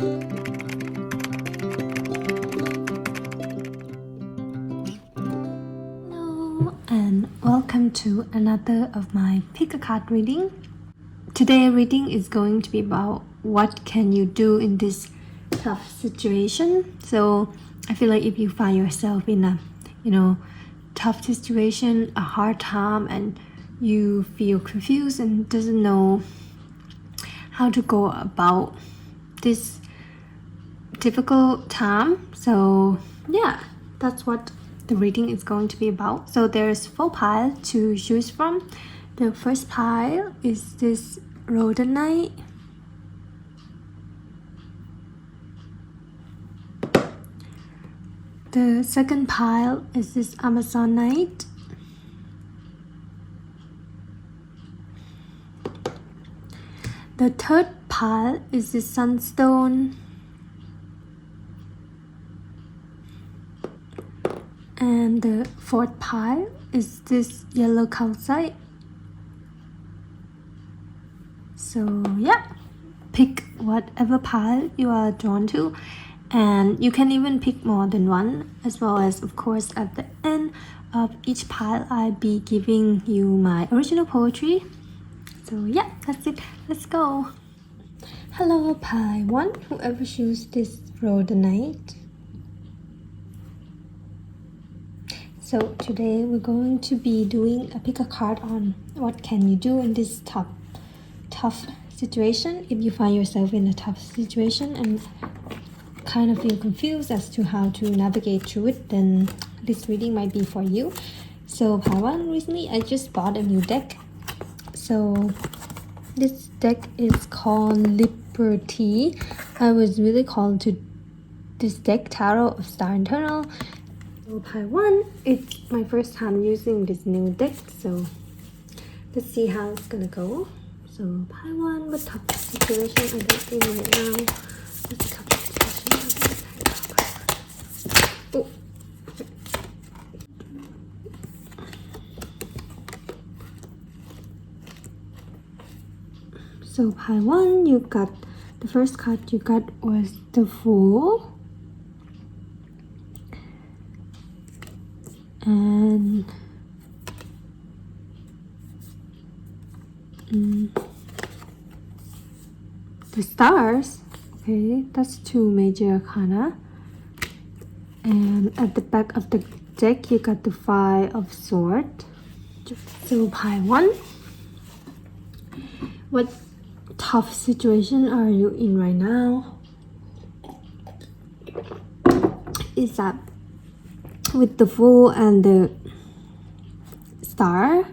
Hello and welcome to another of my pick a card reading. Today reading is going to be about what can you do in this tough situation. So I feel like if you find yourself in a tough situation, a hard time, and you feel confused and doesn't know how to go about this difficult time, so yeah, that's what the reading is going to be about. So there's 4 piles to choose from. The first pile is this rhodonite. The second pile is this amazonite. The third pile is this sunstone. And the fourth pile is this yellow calcite. So yeah, pick whatever pile you are drawn to, and you can even pick more than one, as well as of course at the end of each pile I'll be giving you my original poetry. So yeah, that's it, let's go. Hello pile 1, whoever chooses this rhodonite. So today we're going to be doing a pick a card on what can you do in this tough situation. If you find yourself in a tough situation and kind of feel confused as to how to navigate through it, then this reading might be for you. So pile 1, recently I just bought a new deck. So this deck is called Liberty. I was really called to this deck, Tarot of Star Eternal. So pile 1, it's my first time using this new deck, so let's see how it's gonna go. So pile 1, what tough situation I don't think right now. What's the tough situation? Oh, okay. So pile 1, you got the first card you got was the Fool. And the stars. Okay, that's 2 major arcana. And at the back of the deck you got the 5 of Swords. So pile 1, what tough situation are you in right now? Is that with the Fool and the Star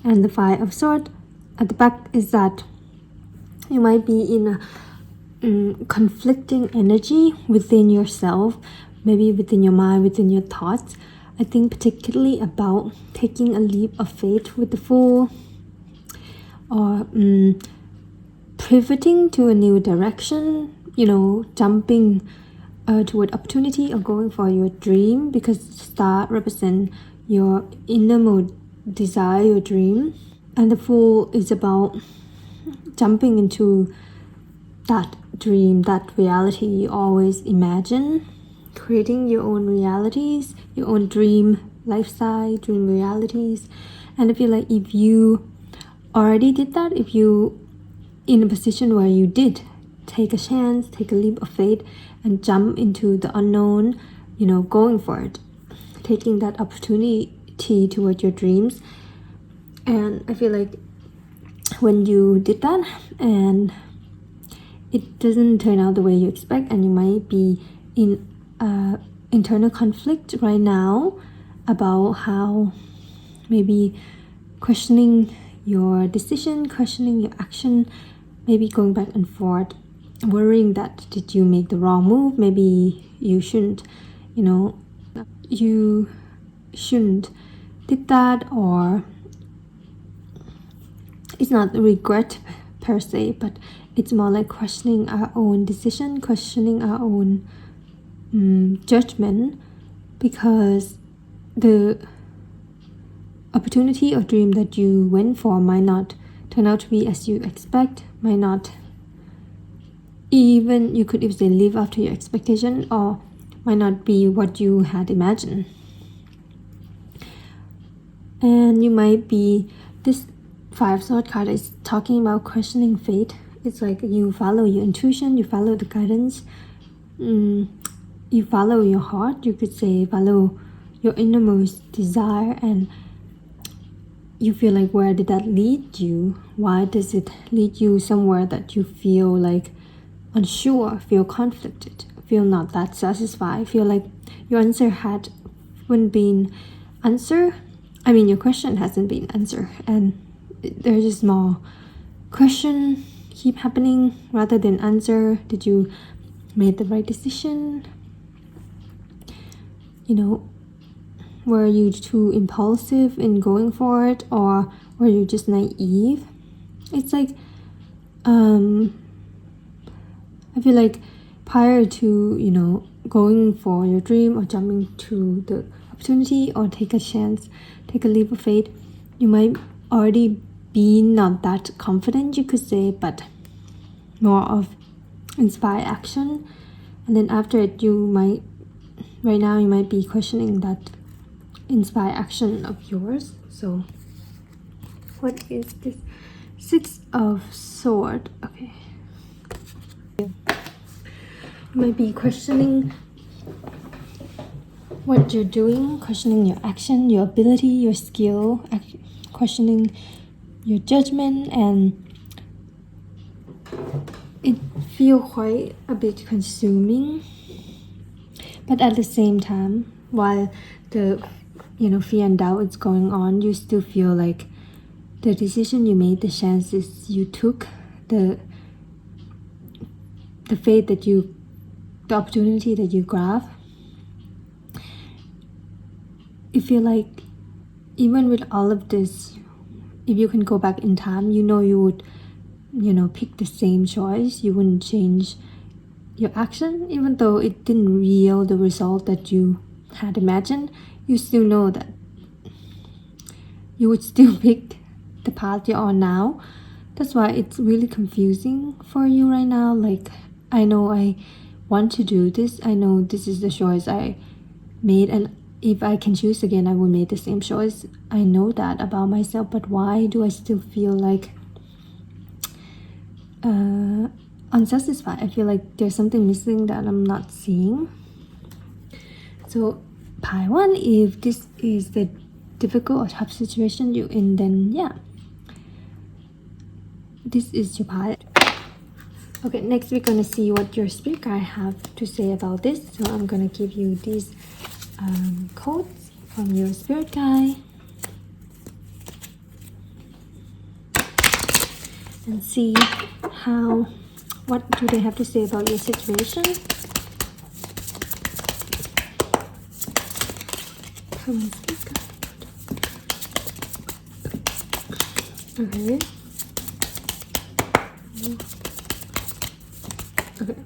and the 5 of Swords, at the back is that you might be in a conflicting energy within yourself, maybe within your mind, within your thoughts. I think particularly about taking a leap of faith with the Fool, or pivoting to a new direction, jumping toward opportunity, or going for your dream, because star represent your innermost desire, your dream, and the Fool is about jumping into that dream, that reality you always imagine, creating your own realities, your own dream lifestyle, dream realities. And I feel like if you already did that, if you in a position where you did take a chance, take a leap of faith and jump into the unknown, going for it, taking that opportunity toward your dreams. And I feel like when you did that and it doesn't turn out the way you expect, and you might be in internal conflict right now about how maybe questioning your decision, questioning your action, maybe going back and forth, worrying that did you make the wrong move, maybe you shouldn't, you shouldn't did that, or it's not regret per se, but it's more like questioning our own decision, questioning our own judgment, because the opportunity or dream that you went for might not turn out to be as you expect, might not even you could even say live up to your expectation, or might not be what you had imagined. And you might be, this 5 sword card is talking about questioning fate. It's like you follow your intuition, you follow the guidance, you follow your heart, you could say follow your innermost desire, and you feel like, where did that lead you? Why does it lead you somewhere that you feel like unsure, feel conflicted, feel not that satisfied, feel like your answer hadn't been answered? I mean, your question hasn't been answered, and there's just more question keep happening rather than answer. Did you make the right decision? You know, were you too impulsive in going for it, or were you just naive? It's like I feel like prior to, you know, going for your dream or jumping to the opportunity or take a chance, take a leap of faith, you might already be not that confident, you could say, but more of inspired action. And then after it, you might, right now you might be questioning that inspired action of yours. So what is this? 6 of Swords. Okay, you might be questioning what you're doing, questioning your action, your ability, your skill, questioning your judgment, and it feels quite a bit consuming. But at the same time, while the, you know, fear and doubt is going on, you still feel like the decision you made, the chances you took, the faith that you, the opportunity that you grab, you feel like even with all of this, if you can go back in time, you know you would, you know, pick the same choice. You wouldn't change your action, even though it didn't yield the result that you had imagined. You still know that you would still pick the path you're on now. That's why it's really confusing for you right now. Like, I know I want to do this, I know this is the choice I made, and if I can choose again, I will make the same choice. I know that about myself, but why do I still feel like unsatisfied? I feel like there's something missing that I'm not seeing. So pile 1, if this is the difficult or tough situation you're in, then yeah, this is your pile. Okay, next we're gonna see what your spirit guide have to say about this. So I'm gonna give you these quotes from your spirit guide and see what do they have to say about your situation. Come on, spirit guide. Okay. Okay.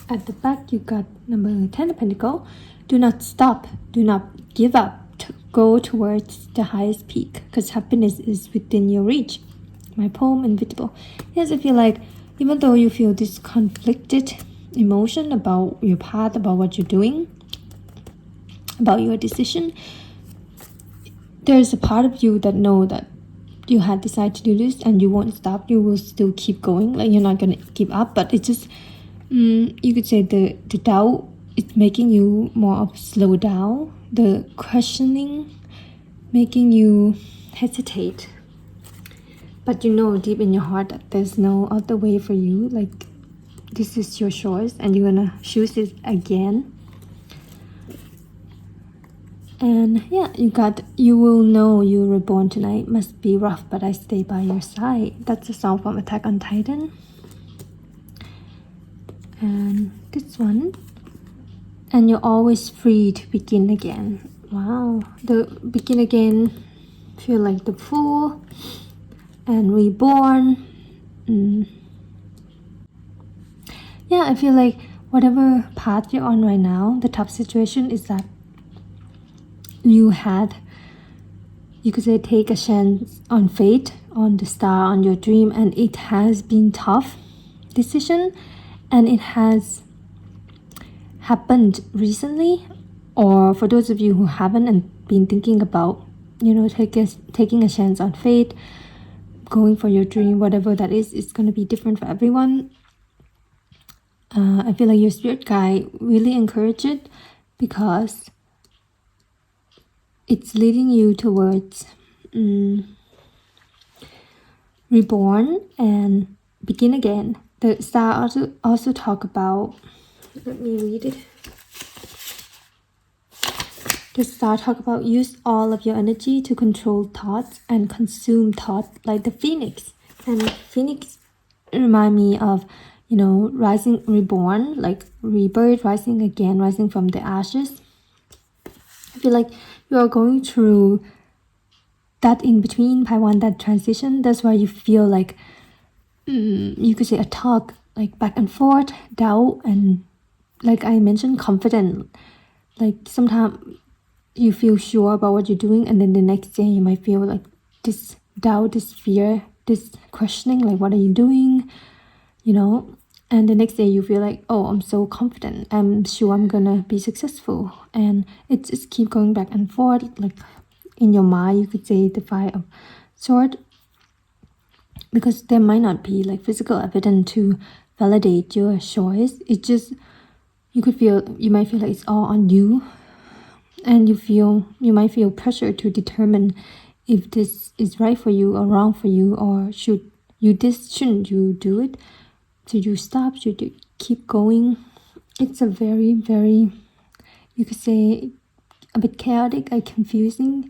At the back, you got number 10 of Pentacles. Do not stop. Do not give up. Go towards the highest peak, because happiness is within your reach. My poem, Invisible. Yes, I feel like even though you feel this conflicted emotion about your path, about what you're doing, about your decision, there's a part of you that know that you had decided to do this and you won't stop. You will still keep going. Like, you're not gonna give up, but it's just you could say the doubt is making you more of slow down. The questioning making you hesitate, but you know deep in your heart that there's no other way for you. Like, this is your choice and you're gonna choose it again. And yeah, you will know you were born tonight. Must be rough, but I stay by your side. That's a song from Attack on Titan. And this one, and you're always free to begin again. Wow, the begin again, feel like the Fool and reborn. Yeah, I feel like whatever path you're on right now, the tough situation is that you could say take a chance on fate, on the star, on your dream, and it has been tough decision. and it has happened recently, or for those of you who haven't and been thinking about, taking a chance on fate, going for your dream, whatever that is, it's going to be different for everyone. I feel like your spirit guide really encourage it because it's leading you towards reborn and begin again. The star also talk about, let me read it. The star talk about use all of your energy to control thoughts and consume thought like the phoenix. And phoenix remind me of, rising, reborn, like rebirth, rising again, rising from the ashes. I feel like you are going through that in between, Paiwan, that transition. That's why you feel like, you could say a talk, like back and forth, doubt, and like I mentioned, confident. Like sometimes you feel sure about what you're doing, and then the next day you might feel like this doubt, this fear, this questioning, like what are you doing, and the next day you feel like, oh, I'm so confident, I'm sure I'm gonna be successful. And it just keep going back and forth. Like in your mind, you could say the Five of Swords, because there might not be like physical evidence to validate your choice. It's just you might feel like it's all on you, and you might feel pressure to determine if this is right for you or wrong for you, or shouldn't you do it? Should you stop? Should you keep going? It's a very, very, you could say, a bit chaotic and confusing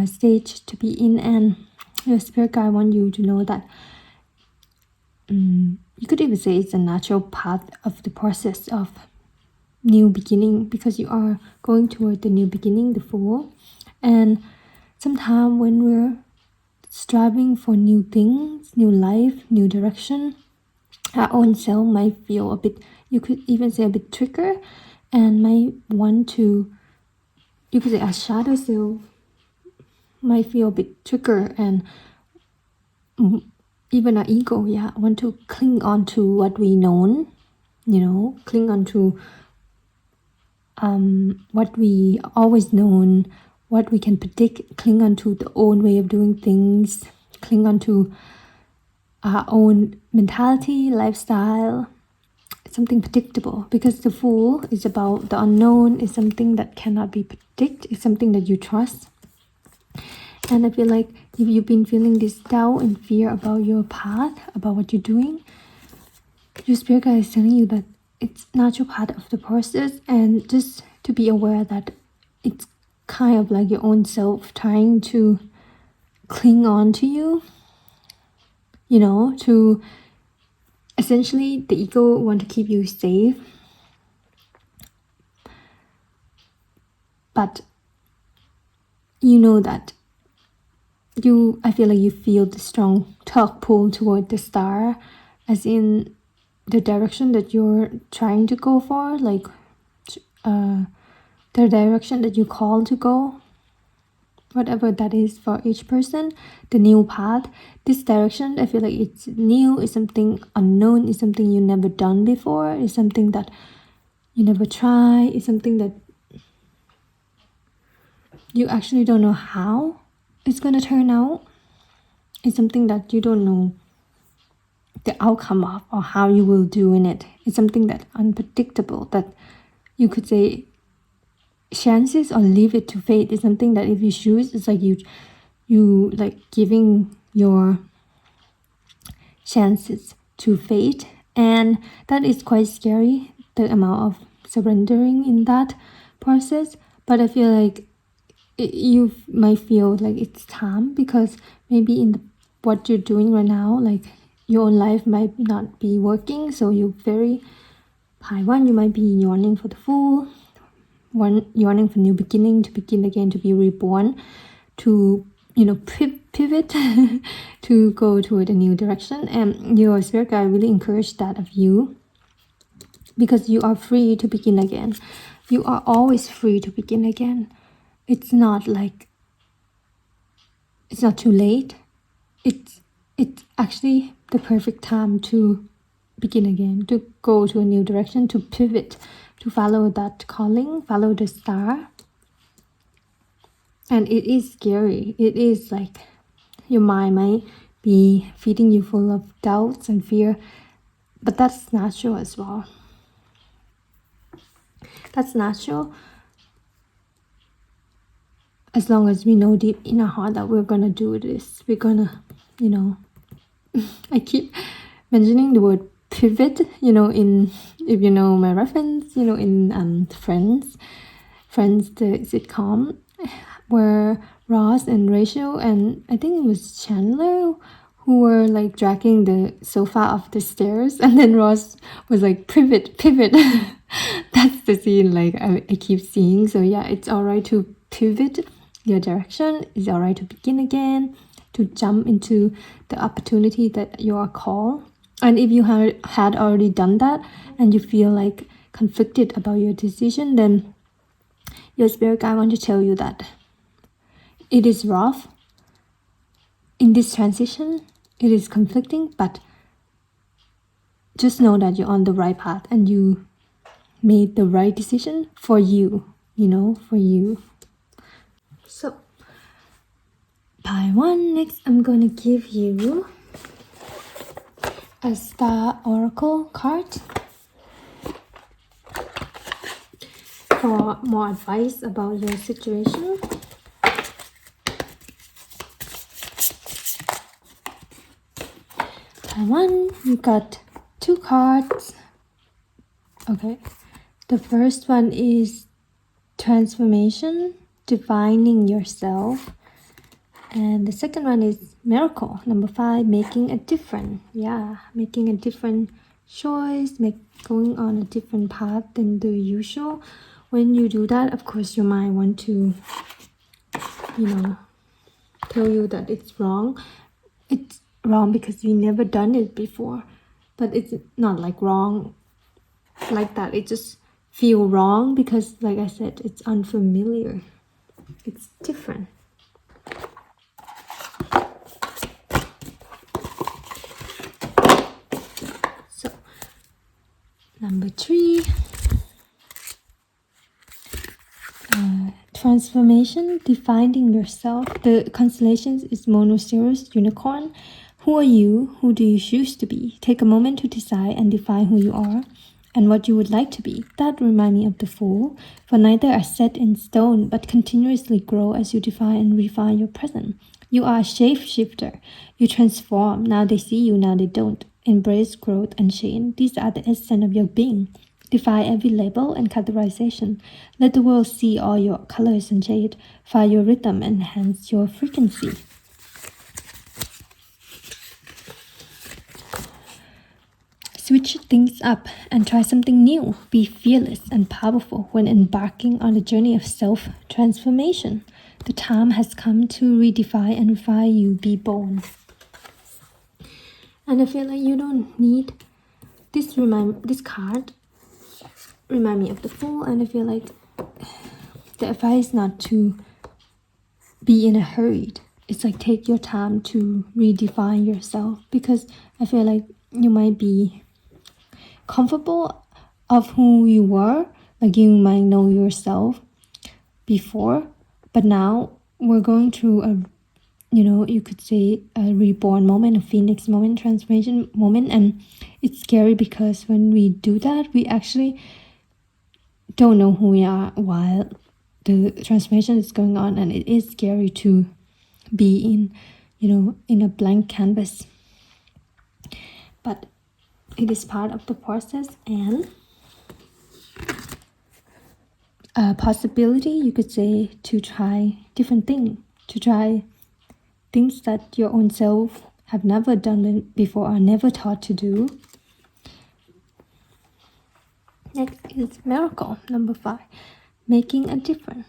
stage to be in, and your spirit guide want you to know that you could even say it's a natural path of the process of new beginning, because you are going toward the new beginning, the Fool. And sometimes when we're striving for new things, new life, new direction, our own self might feel a bit, you could even say a bit trigger, and might want to, you could say our shadow self might feel a bit trigger, and even our ego, want to cling on to what we known, cling on to what we always known, what we can predict, cling on to the own way of doing things, cling on to our own mentality, lifestyle, something predictable. Because the Fool is about the unknown, is something that cannot be predicted, it's something that you trust. And I feel like if you've been feeling this doubt and fear about your path, about what you're doing, your spirit guide is telling you that it's natural part of the process, and just to be aware that it's kind of like your own self trying to cling on to you, to essentially the ego want to keep you safe. But that I feel like you feel the strong tug pull toward the star, as in the direction that you're trying to go for, like the direction that you call to go, whatever that is for each person, the new path. This direction, I feel like it's new, it's something unknown, it's something you never done before, it's something that you never try, it's something that you actually don't know how it's gonna turn out. It's something that you don't know the outcome of, or how you will do in it. It's something that unpredictable, that you could say chances or leave it to fate. Is something that if you choose, it's like you like giving your chances to fate, and that is quite scary, the amount of surrendering in that process. But I feel like you might feel like it's time, because maybe in what you're doing right now, like your own life might not be working, so you're very high one, you might be yearning for the Fool, yearning for new beginning, to begin again, to be reborn, to pivot to go toward a new direction. And your spirit guide really encourage that of you, because you are free to begin again. You are always free to begin again. It's not too late. It's actually the perfect time to begin again, to go to a new direction, to pivot, to follow that calling, follow the star. And it is scary. It is like your mind might be feeding you full of doubts and fear, but that's natural as well. That's natural as long as we know deep in our heart that we're gonna do this. We're gonna, I keep mentioning the word pivot, in, if you know my reference, in Friends, the sitcom, where Ross and Rachel and I think it was Chandler who were like dragging the sofa up the stairs, and then Ross was like, pivot. That's the scene like I keep seeing. So yeah, it's alright to pivot your direction. It's alright to begin again, to jump into the opportunity that you are called. And if you had already done that and you feel like conflicted about your decision, then your spirit guide wants to tell you that it is rough in this transition. It is conflicting, but just know that you're on the right path and you made the right decision for you, for you. So, pile one. Next, I'm gonna give you a Star Oracle card for more advice about your situation. Pile one, you got 2 cards. Okay, the first one is transformation, defining yourself. And the second one is miracle, number 5, making a difference. Yeah, making a different choice, going on a different path than the usual. When you do that, of course, your mind want to, tell you that it's wrong. It's wrong because you never done it before. But it's not like wrong like that. It just feel wrong because, like I said, it's unfamiliar. It's different. So, number 3, transformation, defining yourself. The constellations is Monoceros Unicorn. Who are you? Who do you choose to be? Take a moment to decide and define who you are and what you would like to be. That reminds me of the Fool, for neither are set in stone, but continuously grow as you define and refine your present. You are a shapeshifter. You transform. Now they see you, now they don't. Embrace growth and change. These are the essence of your being. Defy every label and categorization. Let the world see all your colors and shade. Find your rhythm, enhance your frequency. Switch things up and try something new. Be fearless and powerful when embarking on a journey of self-transformation. The time has come to redefine and refine you. Be born. And I feel like you don't need this card remind me of the Fool, and I feel like the advice not to be in a hurry. It's like take your time to redefine yourself, because I feel like you might be comfortable of who you were, like you might know yourself before, but now we're going through a, you could say a reborn moment, a phoenix moment, transformation moment, and it's scary because when we do that, we actually don't know who we are while the transformation is going on, and it is scary to be in a blank canvas, but it is part of the process and a possibility, you could say, to try different things, to try things that your own self have never done before or never taught to do. Next is miracle, number 5, making a difference.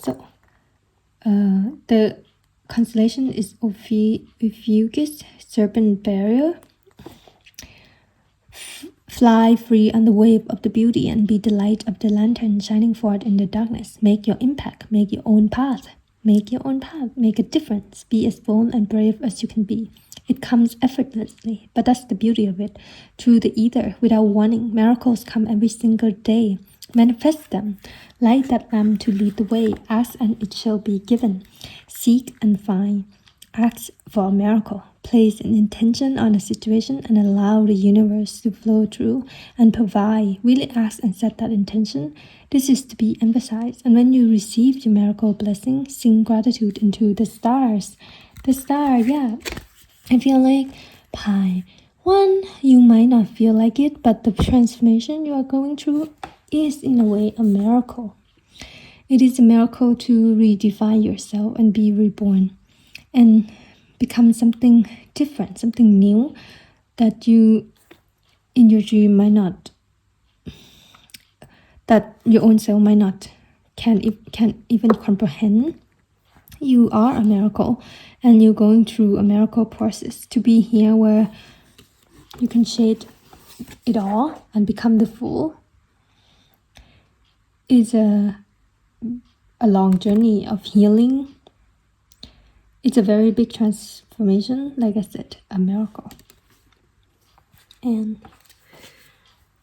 So the constellation is Ophiuchus, serpent barrier. Fly free on the wave of the beauty and be the light of the lantern shining forth in the darkness. Make your impact, make your own path, make your own path, make a difference, be as bold and brave as you can be. It comes effortlessly, but that's the beauty of it. Through the ether, without warning, miracles come every single day. Manifest them. Light that lamp to lead the way. Ask and it shall be given. Seek and find. Ask for a miracle. Place an intention on a situation and allow the universe to flow through and provide. Really ask and set that intention. This is to be emphasized. And when you receive your miracle blessing, sing gratitude into the stars. The star, yeah. I feel like Pi 1, you might not feel like it, but the transformation you are going through is in a way a miracle. It is a miracle to redefine yourself and be reborn and become something different, something new that you in your dream might not, that your own self might not, can even comprehend. You are a miracle and you're going through a miracle process. To be here where you can shade it all and become the full is a long journey of healing. It's a very big transformation, like I said, a miracle. And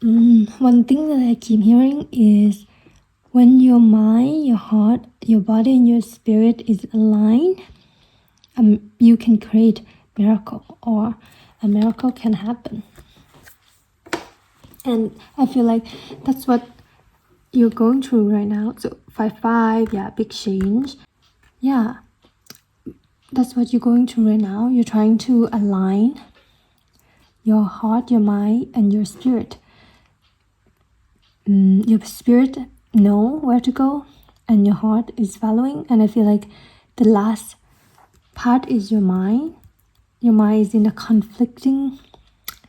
one thing that I keep hearing is when your mind, your heart, your body, and your spirit is aligned, you can create miracle, or a miracle can happen. And I feel like that's what you're going through right now. So 5-5, yeah, big change. Yeah, that's what you're going through right now. You're trying to align your heart, your mind, and your spirit. Your spirit know where to go and your heart is following, and I feel like the last part is your mind. Your mind is in a conflicting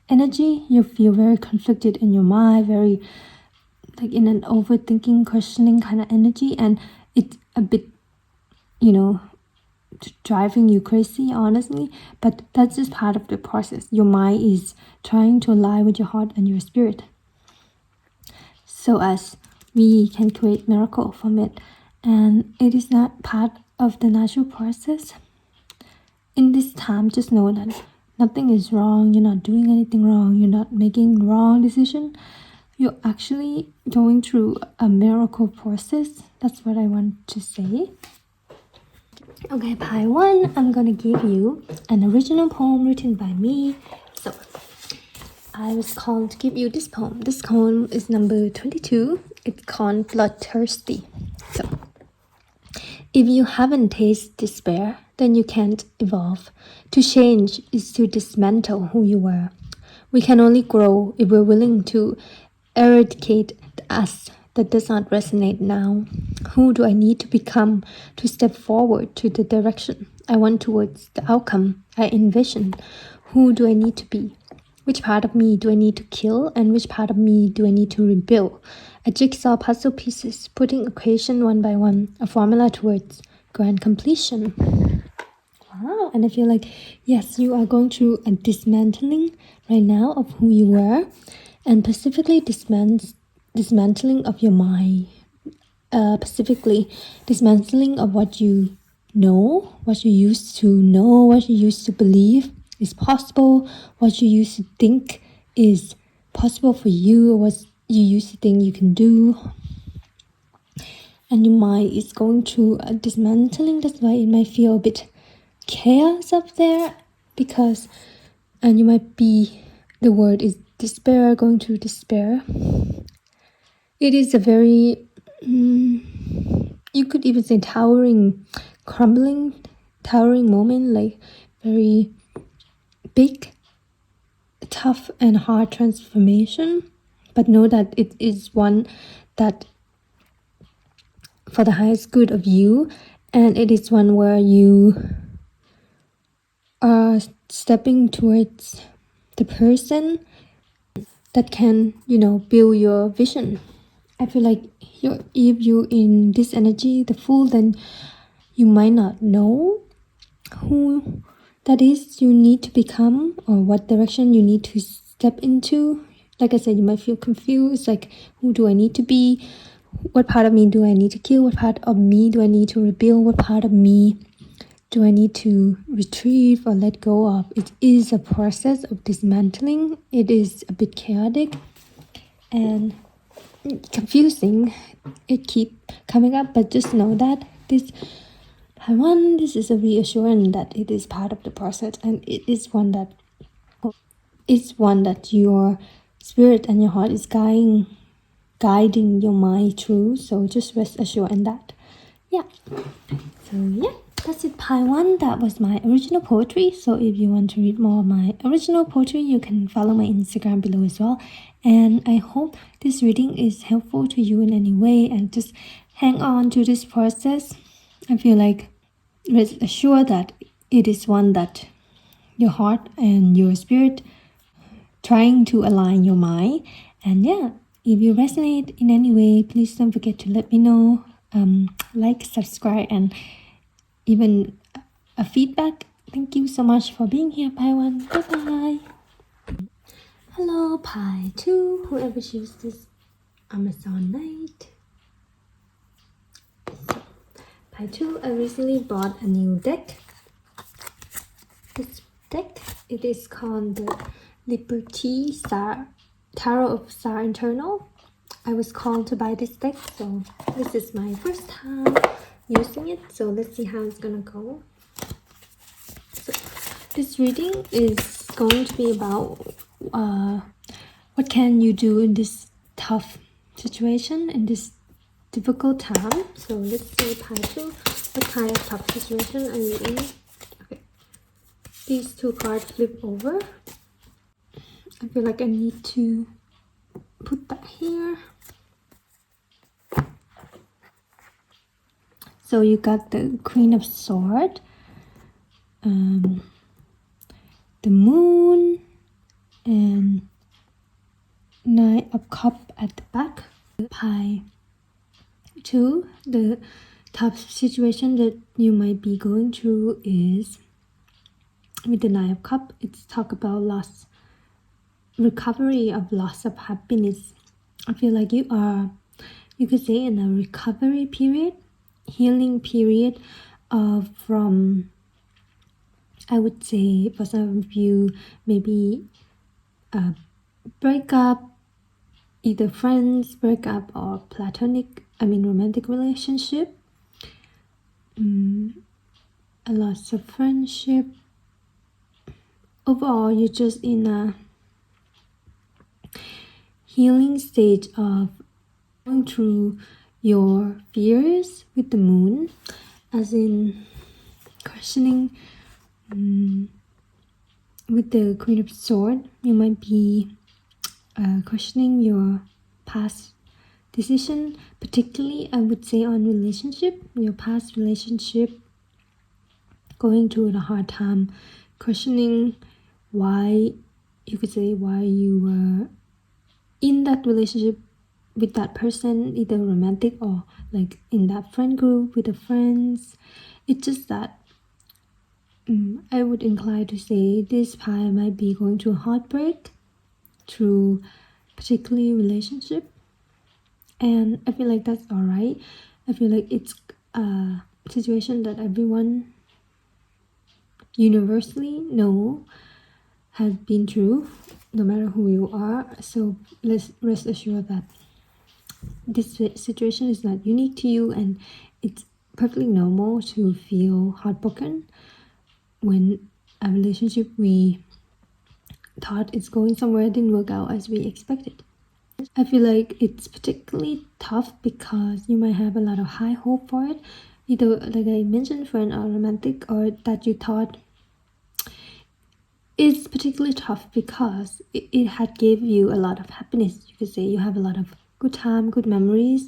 energy. You feel very conflicted in your mind, very like in an overthinking, questioning kind of energy, and it's a bit, driving you crazy, honestly, but that's just part of the process. Your mind is trying to align with your heart and your spirit, so as we can create miracle from it. And it is not part of the natural process. In this time, just know that nothing is wrong. You're not doing anything wrong. You're not making wrong decision. You're actually going through a miracle process. That's what I want to say. Okay, Pi 1, I'm gonna give you an original poem written by me. So I was called to give you this poem. This poem is number 22. It's called Bloodthirsty. So, if you haven't tasted despair, then you can't evolve. To change is to dismantle who you were. We can only grow if we're willing to eradicate the us that does not resonate now. Who do I need to become to step forward to the direction I want towards the outcome I envision? Who do I need to be? Which part of me do I need to kill, and which part of me do I need to rebuild? A jigsaw puzzle pieces, putting equation one by one, a formula towards grand completion. Wow, and I feel like, yes, you are going through a dismantling right now of who you were, and specifically dismantling of your mind, specifically dismantling of what you know, what you used to know, what you used to believe is possible, what you used to think is possible for you, or what you used to think you can do. And your mind is going through a dismantling. That's why it might feel a bit chaos up there, because, and you might be, the word is despair, going through despair. It is a very, you could even say towering moment, like very big, tough and hard transformation. But know that it is one that for the highest good of you, and it is one where you are stepping towards the person that can, build your vision. I feel like if you're in this energy, the Fool, then you might not know who that is you need to become, or what direction you need to step into. Like I said, you might feel confused, like, who do I need to be? what part of me do I need to kill? What part of me do I need to rebuild? What part of me do I need to retrieve or let go of? It is a process of dismantling. It is a bit chaotic and confusing. It keeps coming up, but just know that this is a reassurance that it is part of the process, and it is one that your spirit and your heart is guiding your mind through. So just rest assured in that. Yeah. So yeah, that's it, pie one. That was my original poetry. So if you want to read more of my original poetry, you can follow my Instagram below as well. And I hope this reading is helpful to you in any way, and just hang on to this process. I feel like rest assured that it is one that your heart and your spirit trying to align your mind. And yeah, if you resonate in any way, please don't forget to let me know. Like, subscribe, and even a feedback. Thank you so much for being here, Pie 1. Bye bye. Hello, Pie 2. Whoever chooses this Amazon night. So, Pie 2, I recently bought a new deck. This deck, it is called the Liberty Star Tarot of Star Eternal. I was called to buy this deck, so this is my first time using it. So let's see how it's gonna go. So this reading is going to be about what can you do in this tough situation, in this difficult time. So let's see, pie 2, what kind of tough situation are you in? Okay, these two cards flip over. I feel like I need to put that here. So you got the Queen of Swords, the Moon, and Knight of Cups at the back. Pie 2, the tough situation that you might be going through is with the Knight of Cups. It's talk about loss, recovery of loss of happiness. I feel like you could say, in a recovery period, healing period from, I would say, for some of you, maybe a breakup, either friends breakup or romantic relationship, a loss of friendship. Overall, you're just in a healing stage of going through your fears with the Moon, as in questioning. With the Queen of Swords, you might be questioning your past decision, particularly I would say on your past relationship, going through a hard time, questioning why you were in that relationship with that person, either romantic or like in that friend group with the friends. It's just that I would incline to say this pie might be going through a heartbreak through particularly relationship, and I feel like that's alright. I feel like it's a situation that everyone universally know has been through, no matter who you are. So let's rest assured that this situation is not unique to you, and it's perfectly normal to feel heartbroken when a relationship we thought it's going somewhere didn't work out as we expected. I feel like it's particularly tough because you might have a lot of high hope for it, either like I mentioned, friend or romantic, or that you thought. It's particularly tough because it had gave you a lot of happiness. You could say you have a lot of good time, good memories.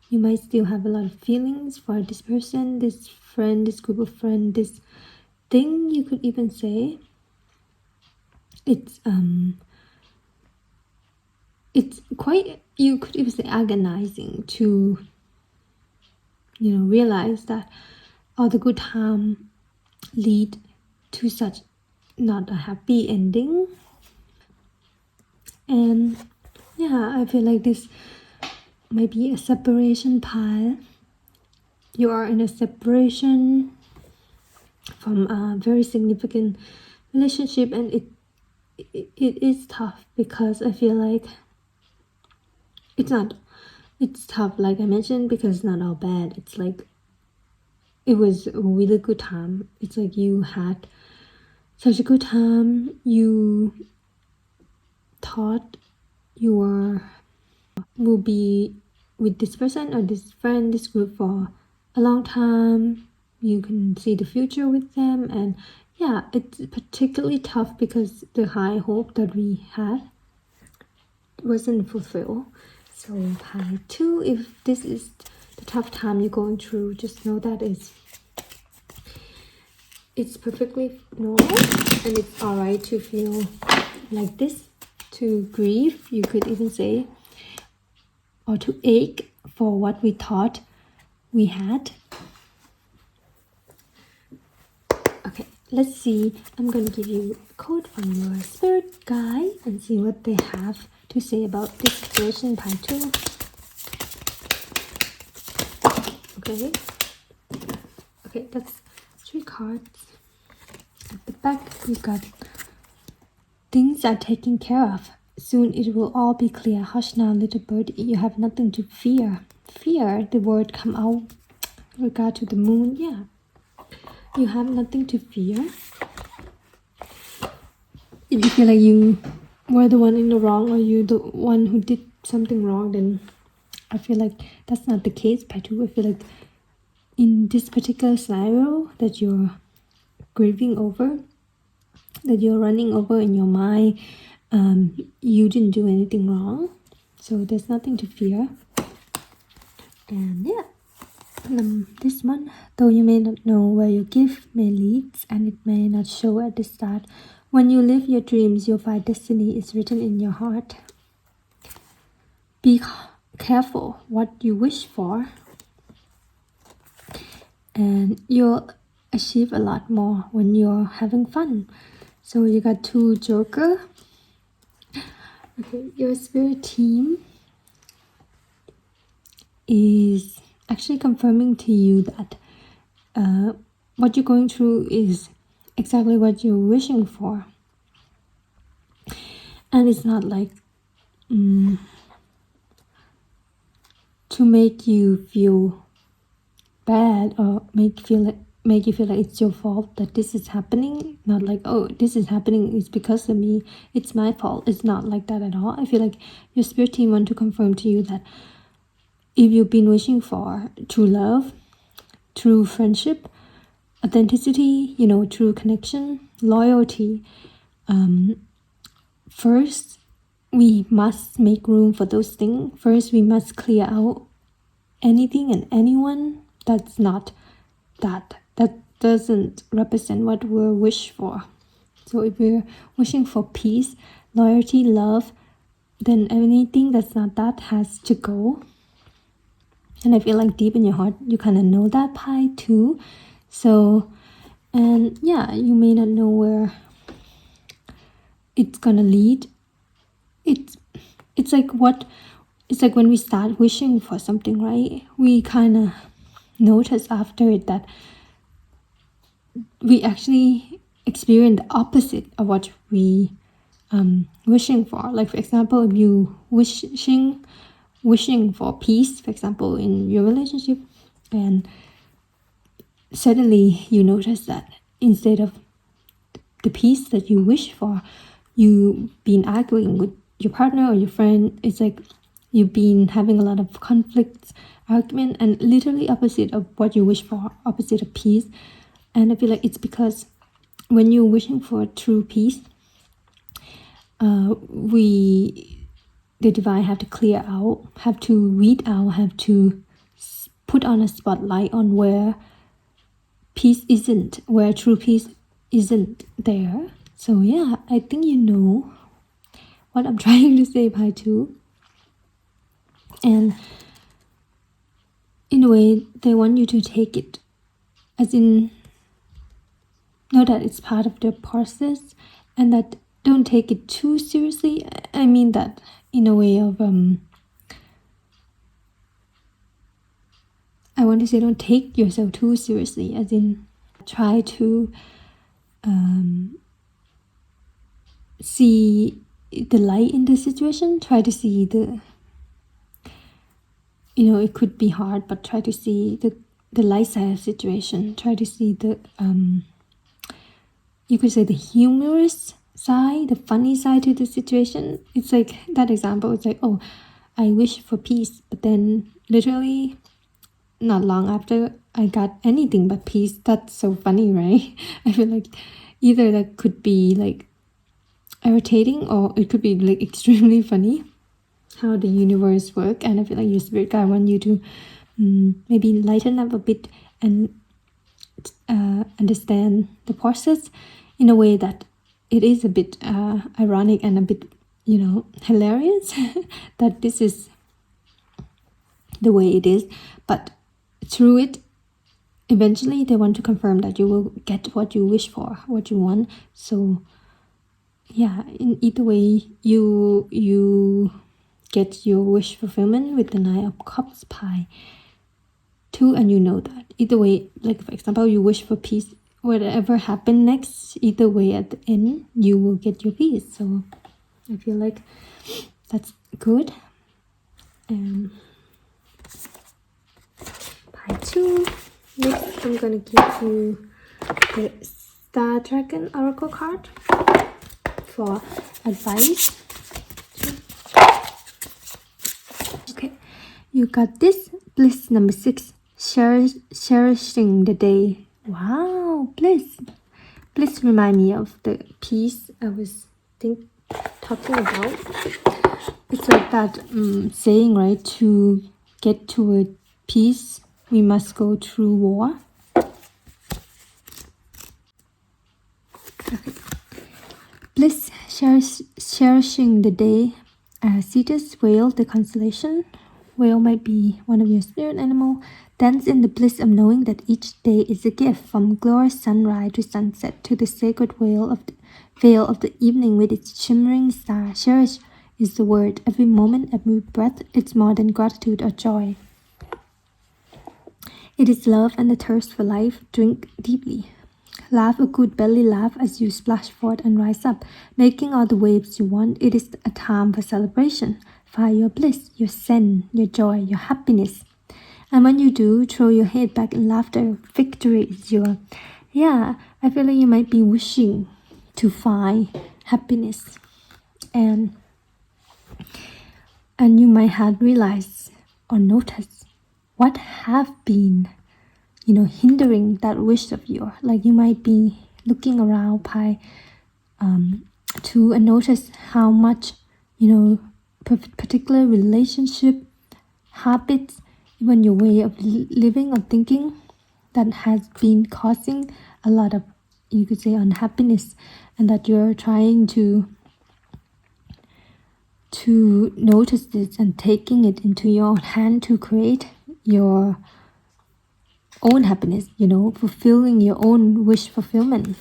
You might still have a lot of feelings for this person, this friend, this group of friends, this thing. You could even say it's quite, you could even say, agonizing to realize that all the good time lead to such not a happy ending. And yeah, I feel like this maybe a separation pile. You are in a separation from a very significant relationship, and it is tough because I feel like it's tough, like I mentioned, because it's not all bad. It's like it was a really good time. It's like you had such a good time. You thought you will be with this person or this friend, this group for a long time. You can see the future with them, and yeah, it's particularly tough because the high hope that we had wasn't fulfilled. So pile 2, if this is the tough time you're going through, just know that it's perfectly normal, and it's alright to feel like this, to grieve, you could even say, or to ache for what we thought we had. Okay, let's see. I'm gonna give you a quote from your spirit guide and see what they have to say about this situation, pile 2. Okay, that's 3 cards. At the back, we got things are taken care of. Soon it will all be clear. Hush now, little bird. You have nothing to fear. Fear, the word come out in regard to the moon. Yeah, you have nothing to fear. If you feel like you were the one in the wrong, or you the one who did something wrong, then I feel like that's not the case, pile 2. I feel like in this particular scenario that you're grieving over, that you're running over in your mind, you didn't do anything wrong, so there's nothing to fear. And yeah, this one, though you may not know where your gift may lead, and it may not show at the start, when you live your dreams, you'll find destiny is written in your heart. Be careful what you wish for, and you'll achieve a lot more when you're having fun. So you got 2 joker. Okay, your spirit team is actually confirming to you that what you're going through is exactly what you're wishing for, and it's not like to make you feel bad or make you feel like it's your fault that this is happening. Not like, oh, this is happening is because of me, it's my fault. It's not like that at all. I feel like your spirit team want to confirm to you that if you've been wishing for true love, true friendship, authenticity, true connection, loyalty, first we must make room for those things. First we must clear out anything and anyone that's not that doesn't represent what we're wish for. So if we're wishing for peace, loyalty, love, then anything that's not that has to go. And I feel like deep in your heart you kind of know that pie too. So, and yeah, you may not know where it's gonna lead. It's like when we start wishing for something, right? We kind of notice after it that we actually experience the opposite of what we wishing for. Like, for example, if you wishing for peace, for example, in your relationship, and suddenly you notice that instead of the peace that you wish for, you've been arguing with your partner or your friend. It's like you've been having a lot of conflicts, argument, and literally opposite of what you wish for, opposite of peace. And I feel like it's because when you're wishing for true peace, the divine have to clear out, have to weed out, have to put on a spotlight on where peace isn't, where true peace isn't there. So yeah, I think you know what I'm trying to say by two. And in a way, they want you to take it as in, know that it's part of the process, and that don't take it too seriously. I mean that in a way of I want to say don't take yourself too seriously, as in try to see the light in the situation. Try to see the, it could be hard, but try to see the light side of the situation. Try to see the you could say the humorous side, the funny side to the situation. It's like that example. It's like, oh, I wish for peace, but then literally not long after I got anything but peace. That's so funny, right? I feel like either that could be like irritating, or it could be like extremely funny how the universe works. And I feel like your spirit guide want you to maybe lighten up a bit and understand the process in a way that it is a bit ironic and a bit, hilarious that this is the way it is. But through it, eventually they want to confirm that you will get what you wish for, what you want. So yeah, in either way, you get your wish fulfillment with the Nine of Cups pie too, and you know that. Either way, like for example, you wish for peace, whatever happened next, either way at the end, you will get your peace. So I feel like that's good. Pie 2. Next, I'm gonna give you the Star Dragon Oracle card for advice. Okay, you got this. Bliss number 6. Cherishing the day. Wow, bliss. Bliss remind me of the peace I was talking about. It's like that saying, right? To get to a peace, we must go through war. Okay. Bliss, cherishing the day. Cetus, whale, the constellation. Whale might be one of your spirit animal. Dance in the bliss of knowing that each day is a gift, from glorious sunrise to sunset, to the sacred veil of the evening with its shimmering star. Cherish is the word. Every moment, every breath, it's more than gratitude or joy. It is love and the thirst for life. Drink deeply. Laugh a good belly laugh as you splash forth and rise up, making all the waves you want. It is a time for celebration. Find your bliss, your zen, your joy, your happiness. And when you do, throw your head back in laughter. Victory is yours. Yeah, I feel like you might be wishing to find happiness. And you might have realized or noticed what have been, hindering that wish of yours. Like you might be looking around to notice how much, particular relationship, habits, even your way of living or thinking that has been causing a lot of, you could say, unhappiness, and that you're trying to notice this and taking it into your own hand to create your own happiness, fulfilling your own wish fulfillment.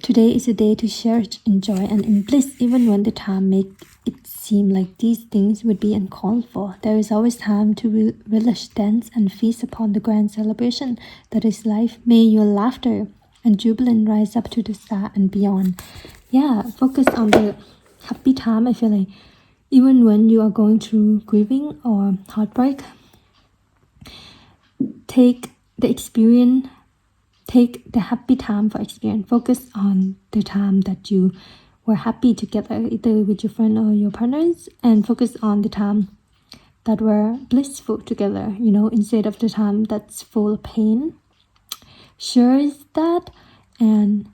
Today is a day to cherish, enjoy, and in bliss, even when the time make it seem like these things would be uncalled for. There is always time to relish, dance, and feast upon the grand celebration that is life. May your laughter and jubilant rise up to the star and beyond. Yeah, focus on the happy time. I feel like even when you are going through grieving or heartbreak, take the happy time for experience. Focus on the time that you were happy together, either with your friend or your partners, and focus on the time that were blissful together, instead of the time that's full of pain. Cherish that and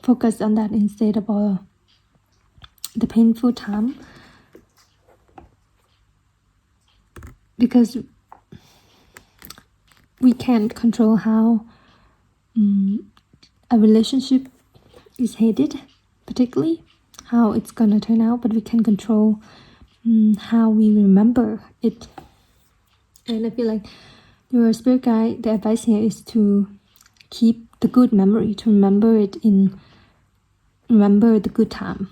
focus on that instead of the painful time. Because we can't control how a relationship is headed, particularly how it's gonna turn out, but we can control how we remember it. And I feel like your spirit guide, the advice here is to keep the good memory, to remember the good time.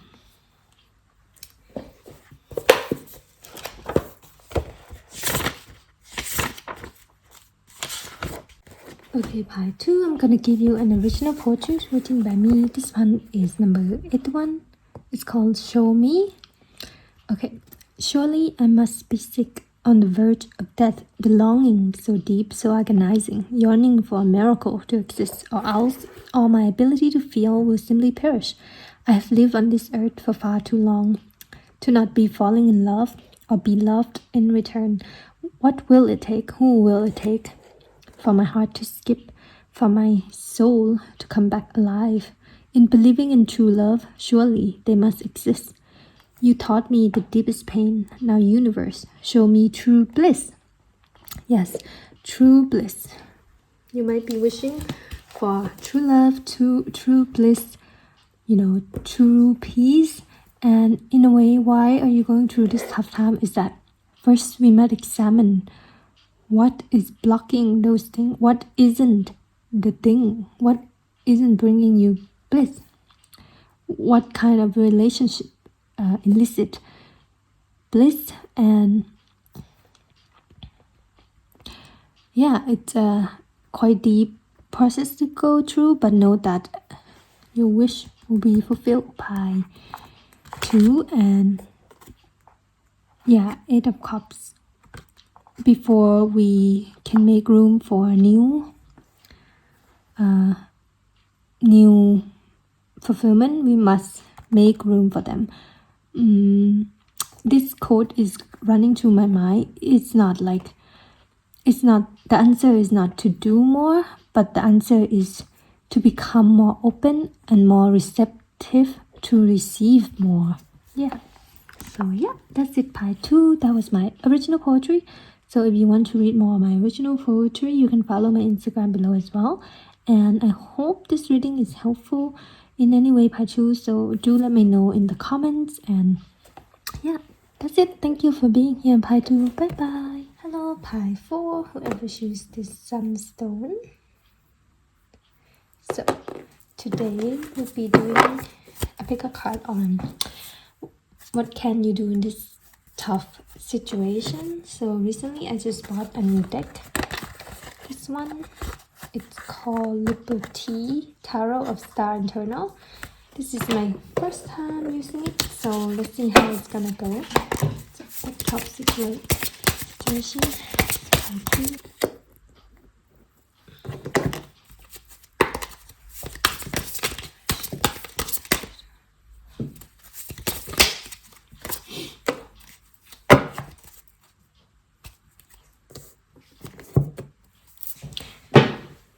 Okay, part 2, I'm gonna give you an original poetry written by me. This one is number 81. It's called Show Me. Okay, surely I must be sick, on the verge of death, the longing so deep, so agonizing, yearning for a miracle to exist, or else all my ability to feel will simply perish. I have lived on this earth for far too long to not be falling in love or be loved in return. What will it take? Who will it take? For my heart to skip, for my soul to come back alive. In believing in true love, surely they must exist. You taught me the deepest pain. Now, universe, show me true bliss. Yes, true bliss. You might be wishing for true love, true bliss, true peace. And in a way, why are you going through this tough time? Is that first we might examine what is blocking those things, what isn't the thing, what isn't bringing you bliss, what kind of relationship elicit bliss. And yeah, it's a quite deep process to go through, but know that your wish will be fulfilled by 2 and yeah, 8 of Cups. Before we can make room for new fulfillment, we must make room for them. This quote is running through my mind. The answer is not to do more, but the answer is to become more open and more receptive to receive more. Yeah. So yeah, that's it, part 2. That was my original poetry. So if you want to read more of my original poetry, you can follow my Instagram below as well. And I hope this reading is helpful in any way, part 2. So do let me know in the comments. And yeah, that's it. Thank you for being here in part 2. Bye bye. Hello, part 4. Whoever chooses this sunstone. So today we'll be doing a pick-up card on what can you do in this tough situation. So recently I just bought a new deck. This one, it's called Liberty Tarot of Star Eternal. This is my first time using it, so let's see how it's gonna go. It's a tough situation.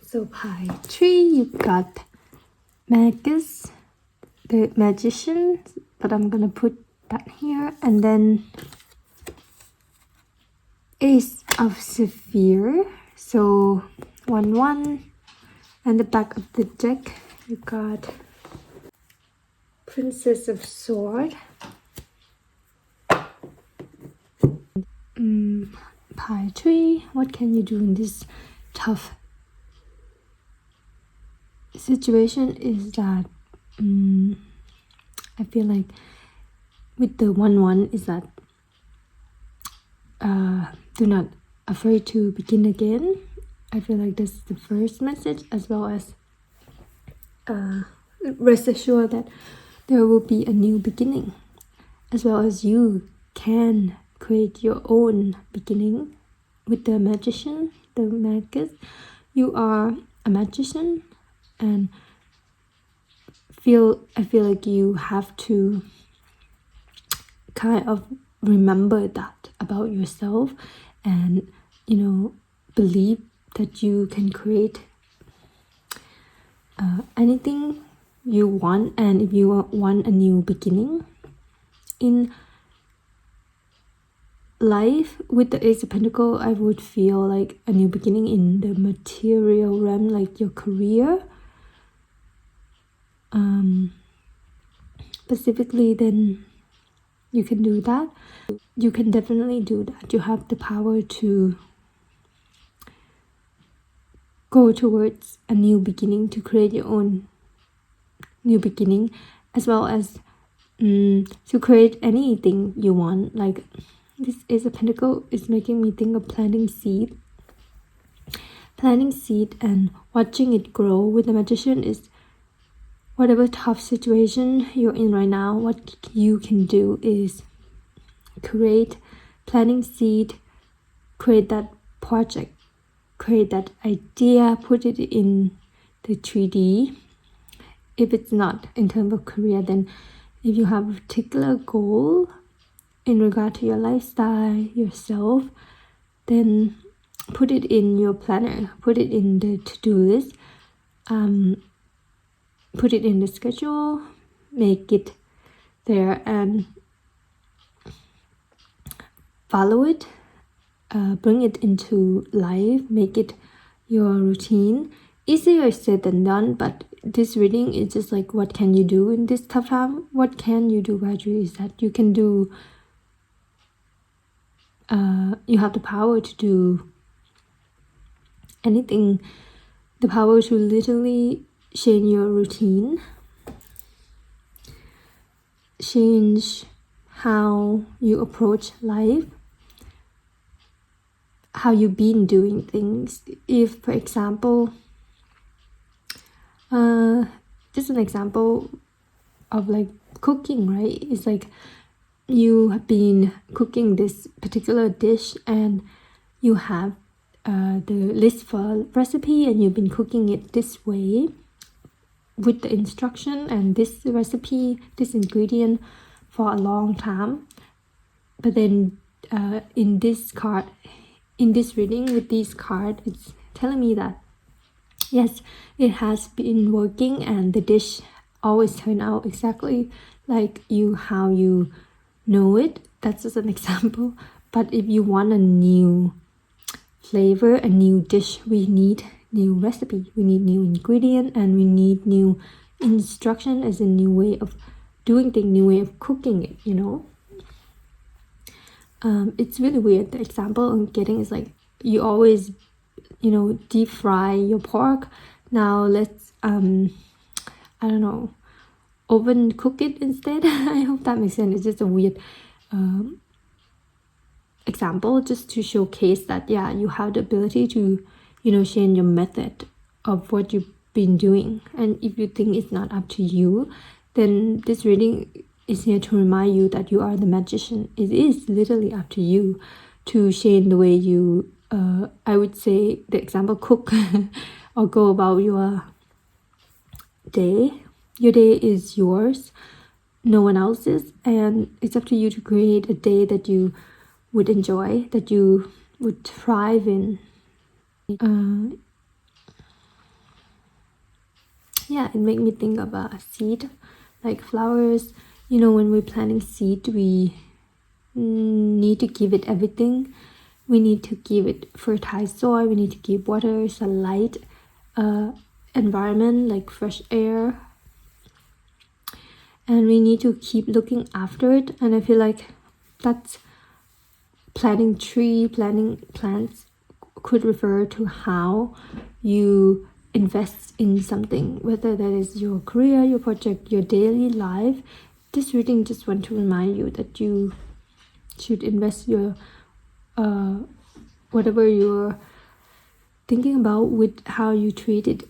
So pie 3, you got Magus, the Magician, but I'm gonna put that here, and then Ace of Sapphire, so 1-1, and the back of the deck you got Princess of Sword, pie 3, what can you do in this tough situation is that I feel like with the 1-1 is that do not afraid to begin again. I feel like that's the first message, as well as rest assured that there will be a new beginning, as well as you can create your own beginning. With the Magician, the Magus, you are a magician, and I feel like you have to kind of remember that about yourself, and believe that you can create anything you want. And if you want a new beginning in life, with the Ace of Pentacles, I would feel like a new beginning in the material realm, like your career specifically, then you can do that. You can definitely do that. You have the power to go towards a new beginning, to create your own new beginning, as well as to create anything you want. Like this Ace of Pentacles is making me think of planting seed. planting seed and watching it grow with the magician is whatever tough situation you're in right now, what you can do is create planting seed, create that project, create that idea, put it in the 3D. If it's not in terms of career, then if you have a particular goal in regard to your lifestyle, yourself, then put it in your planner, put it in the to-do list, put it in the schedule, make it there and follow it, bring it into life, make it your routine. Easier said than done, but this reading is just like, what can you do in this tough time? What can you do, Badri, is that you can do, you have the power to do anything, the power to literally change your routine, change how you approach life, how you've been doing things. If, for example, just an example of like cooking, right? It's like you have been cooking this particular dish and you have the list for recipe and you've been cooking it this way with the instruction and this recipe, this ingredient for a long time. But then in this reading with this card, it's telling me that yes, it has been working and the dish always turn out exactly like how you know it. That's just an example. But if you want a new flavor, a new dish, we need new recipe, we need new ingredient, and we need new instruction, as a new way of doing things, new way of cooking it, you know. It's really weird. The example I'm getting is like, you always, you know, deep fry your pork. Now let's I don't know, oven cook it instead. I hope that makes sense. It's just a weird example just to showcase that, yeah, you have the ability to, you know, change your method of what you've been doing. And if you think it's not up to you, then this reading is here to remind you that you are the magician. It is literally up to you to change the way you, I would say, the example, cook or go about your day. Your day is yours, no one else's, and it's up to you to create a day that you would enjoy, that you would thrive in. Yeah, it made me think of a seed, like flowers. You know, when we're planting seed, we need to give it everything. We need to give it fertile soil, we need to give water, sunlight, environment like fresh air, and we need to keep looking after it. And I feel like that's planting plants could refer to how you invest in something, whether that is your career, your project, your daily life. This reading just want to remind you that you should invest your whatever you're thinking about with how you treated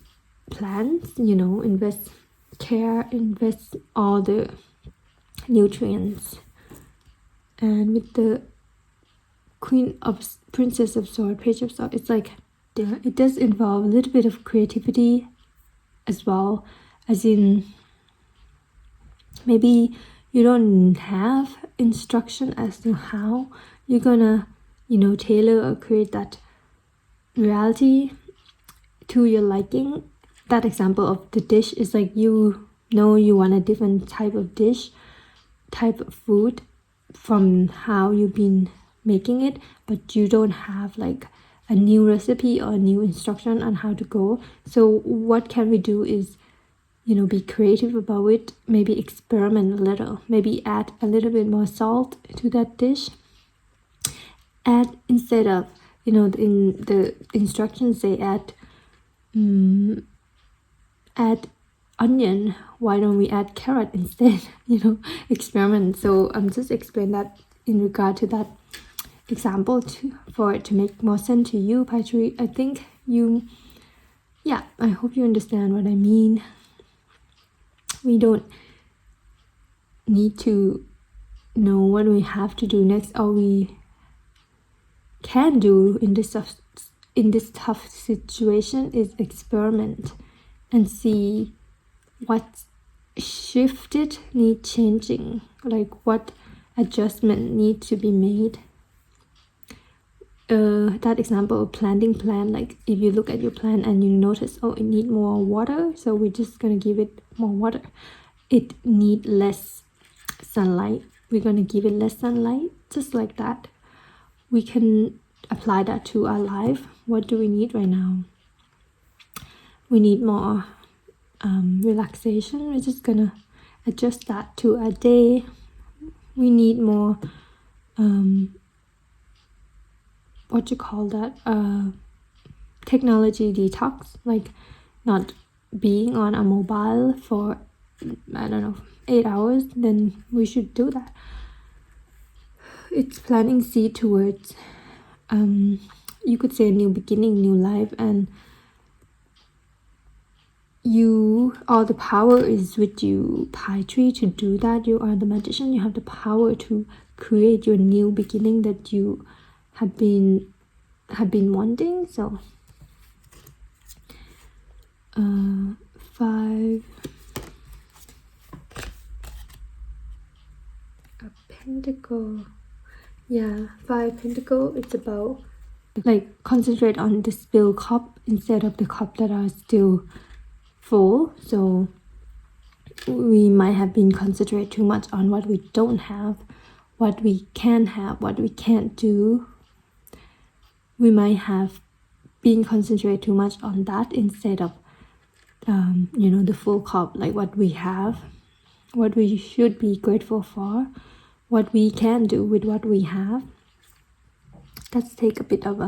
plants, you know, invest care, invest all the nutrients. And with the Princess of Swords, Page of Swords, it's like, yeah, it does involve a little bit of creativity as well, as in maybe you don't have instruction as to how you're gonna, you know, tailor or create that reality to your liking. That example of the dish is like, you know, you want a different type of dish, type of food from how you've been making it, but you don't have like a new recipe or a new instruction on how to go. So what can we do is, you know, be creative about it, maybe experiment a little, maybe add a little bit more salt to that dish. Add, instead of, you know, in the instructions they add onion, why don't we add carrot instead? You know, experiment. So I'm just explain that in regard to that example for it to make more sense to you, Patri. I think I hope you understand what I mean. We don't need to know what we have to do next. All we can do in this tough situation is experiment and see what shifted need changing, like what adjustment need to be made. That example of planting plant, like if you look at your plant and you notice, oh, it need more water, so we're just gonna give it more water. It need less sunlight, we're gonna give it less sunlight. Just like that, we can apply that to our life. What do we need right now? We need more relaxation. We're just gonna adjust that to our day. We need more technology detox, like not being on a mobile for 8 hours. Then we should do that. It's planting seed towards you could say a new beginning, new life, and all the power is with you, Pi Tree, to do that. You are the magician. You have the power to create your new beginning that you have been wanting. So 5 a pentacle. 5 pentacle. It's about like concentrate on the spilled cup instead of the cup that are still full. So we might have been concentrate too much on what we don't have, what we can have, what we can't do. We might have been concentrate too much on that instead of the full cup, like what we have, what we should be grateful for, what we can do with what we have. Let's take a bit of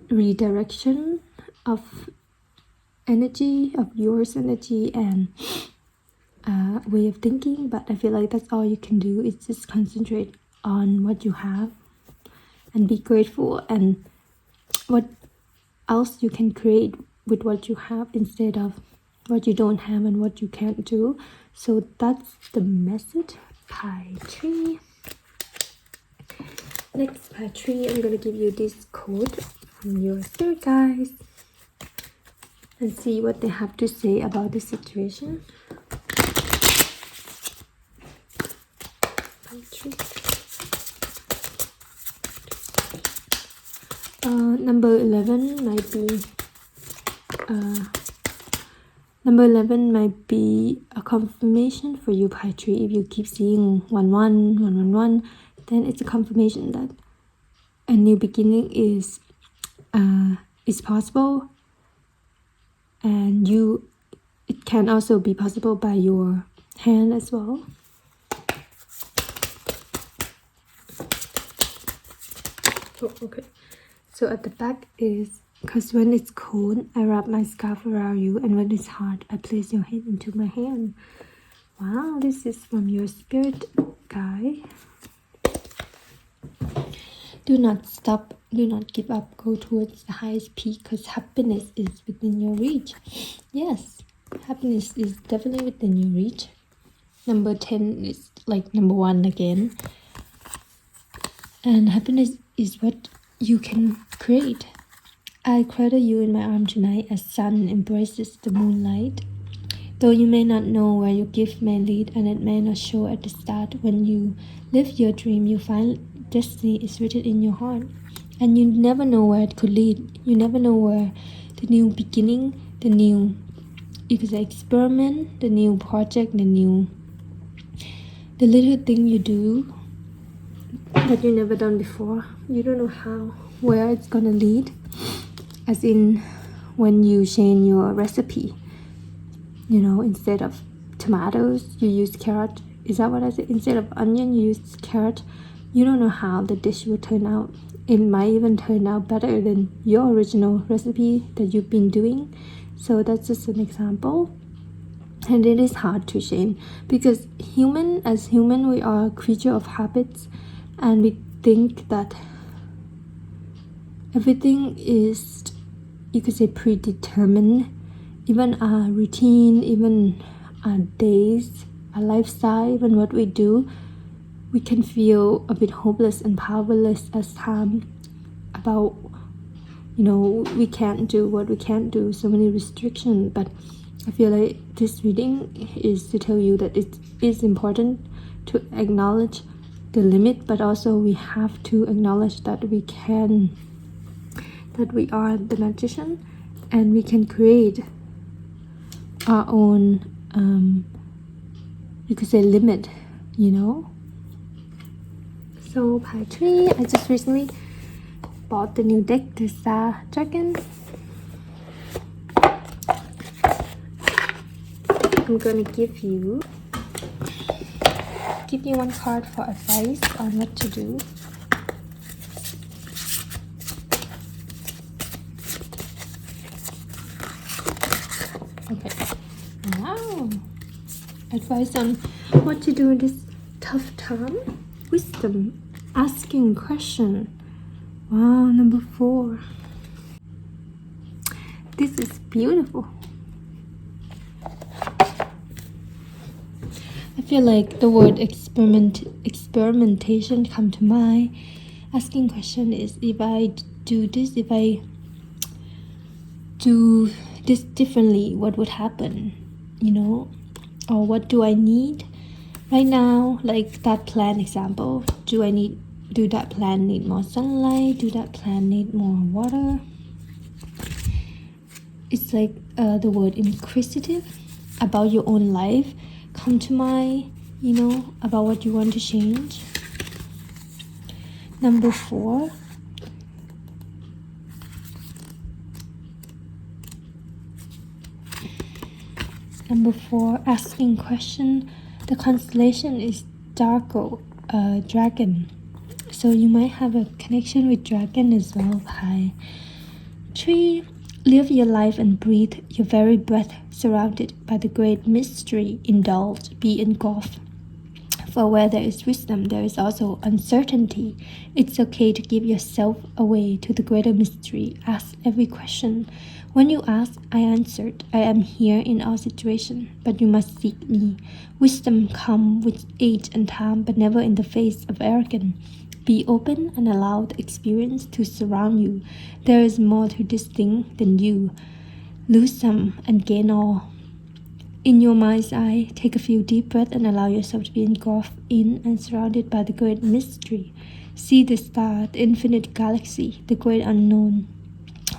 redirection of energy, of yours energy and way of thinking. But I feel like that's all you can do, is just concentrate on what you have and be grateful, and what else you can create with what you have instead of what you don't have and what you can't do. So that's the message, Pi Tree. Next, Pi Tree, I'm gonna give you this code from your spirit guides and see what they have to say about the situation. Pi Tree. Number 11 might be a confirmation for you, Pi Tree. If you keep seeing 111, then it's a confirmation that a new beginning is possible, and it can also be possible by your hand as well. Oh, okay. So at the back is, because when it's cold, I wrap my scarf around you, and when it's hot, I place your head into my hand. Wow, this is from your spirit guide. Do not stop, do not give up, go towards the highest peak, because happiness is within your reach. Yes, happiness is definitely within your reach. Number 10 is like number 1 again. And happiness is what you can create. I cradle you in my arm tonight as sun embraces the moonlight. Though you may not know where your gift may lead, and it may not show at the start, when you live your dream, you find destiny is written in your heart. And you never know where it could lead. You never know where the new beginning, the new experiment, the new project, the little thing you do that you never done before. You don't know where it's gonna lead. As in, when you change your recipe, instead of tomatoes, you use carrot. Is that what I said? Instead of onion, you use carrot. You don't know how the dish will turn out. It might even turn out better than your original recipe that you've been doing. So that's just an example. And it is hard to change, because as human, we are a creature of habits, and we think that everything is you could say predetermined. Even our routine, even our days, our lifestyle, even what we do, we can feel a bit hopeless and powerless as time about, we can't do what we can't do, so many restrictions. But I feel like this reading is to tell you that it is important to acknowledge the limit, but also we have to acknowledge that we are the magician, and we can create our own you could say limit. So pile 3, I just recently bought the new deck, the Star Dragon. I'm gonna give you one card for advice on what to do. Okay, wow, advice on what to do in this tough time. Wisdom, asking question. Wow, number 4. This is beautiful. I feel like the word experimentation come to mind. Asking question is, if I do this, if I do this differently, what would happen? Or what do I need right now? Like that plant example. Do that plant need more sunlight? Do that plant need more water? It's like the word inquisitive about your own life come to mind, about what you want to change. Number 4. Number 4, asking question. The constellation is Darko, dragon. So you might have a connection with dragon as well. Pile 3, live your life and breathe your very breath, surrounded by the great mystery. Indulge, be engulfed. For where there is wisdom, there is also uncertainty. It's okay to give yourself away to the greater mystery. Ask every question. When you ask, I answered. I am here in all situations, but you must seek me. Wisdom comes with age and time, but never in the face of arrogance. Be open and allow the experience to surround you. There is more to this thing than you. Lose some and gain all. In your mind's eye, take a few deep breaths and allow yourself to be engulfed in and surrounded by the great mystery. See the star, the infinite galaxy, the great unknown.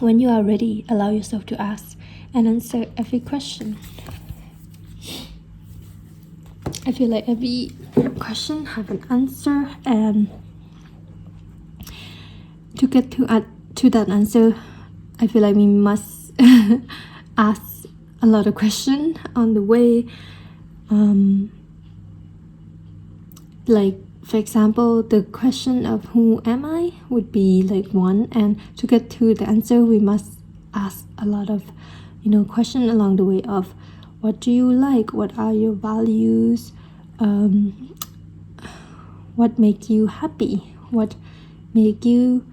When you are ready, allow yourself to ask and answer every question. I feel like every question have an answer, and to get to that answer, I feel like we must ask a lot of questions on the way. Like for example, the question of who am I would be like one, and to get to the answer we must ask a lot of questions along the way of what do you like, what are your values, what make you happy, what make you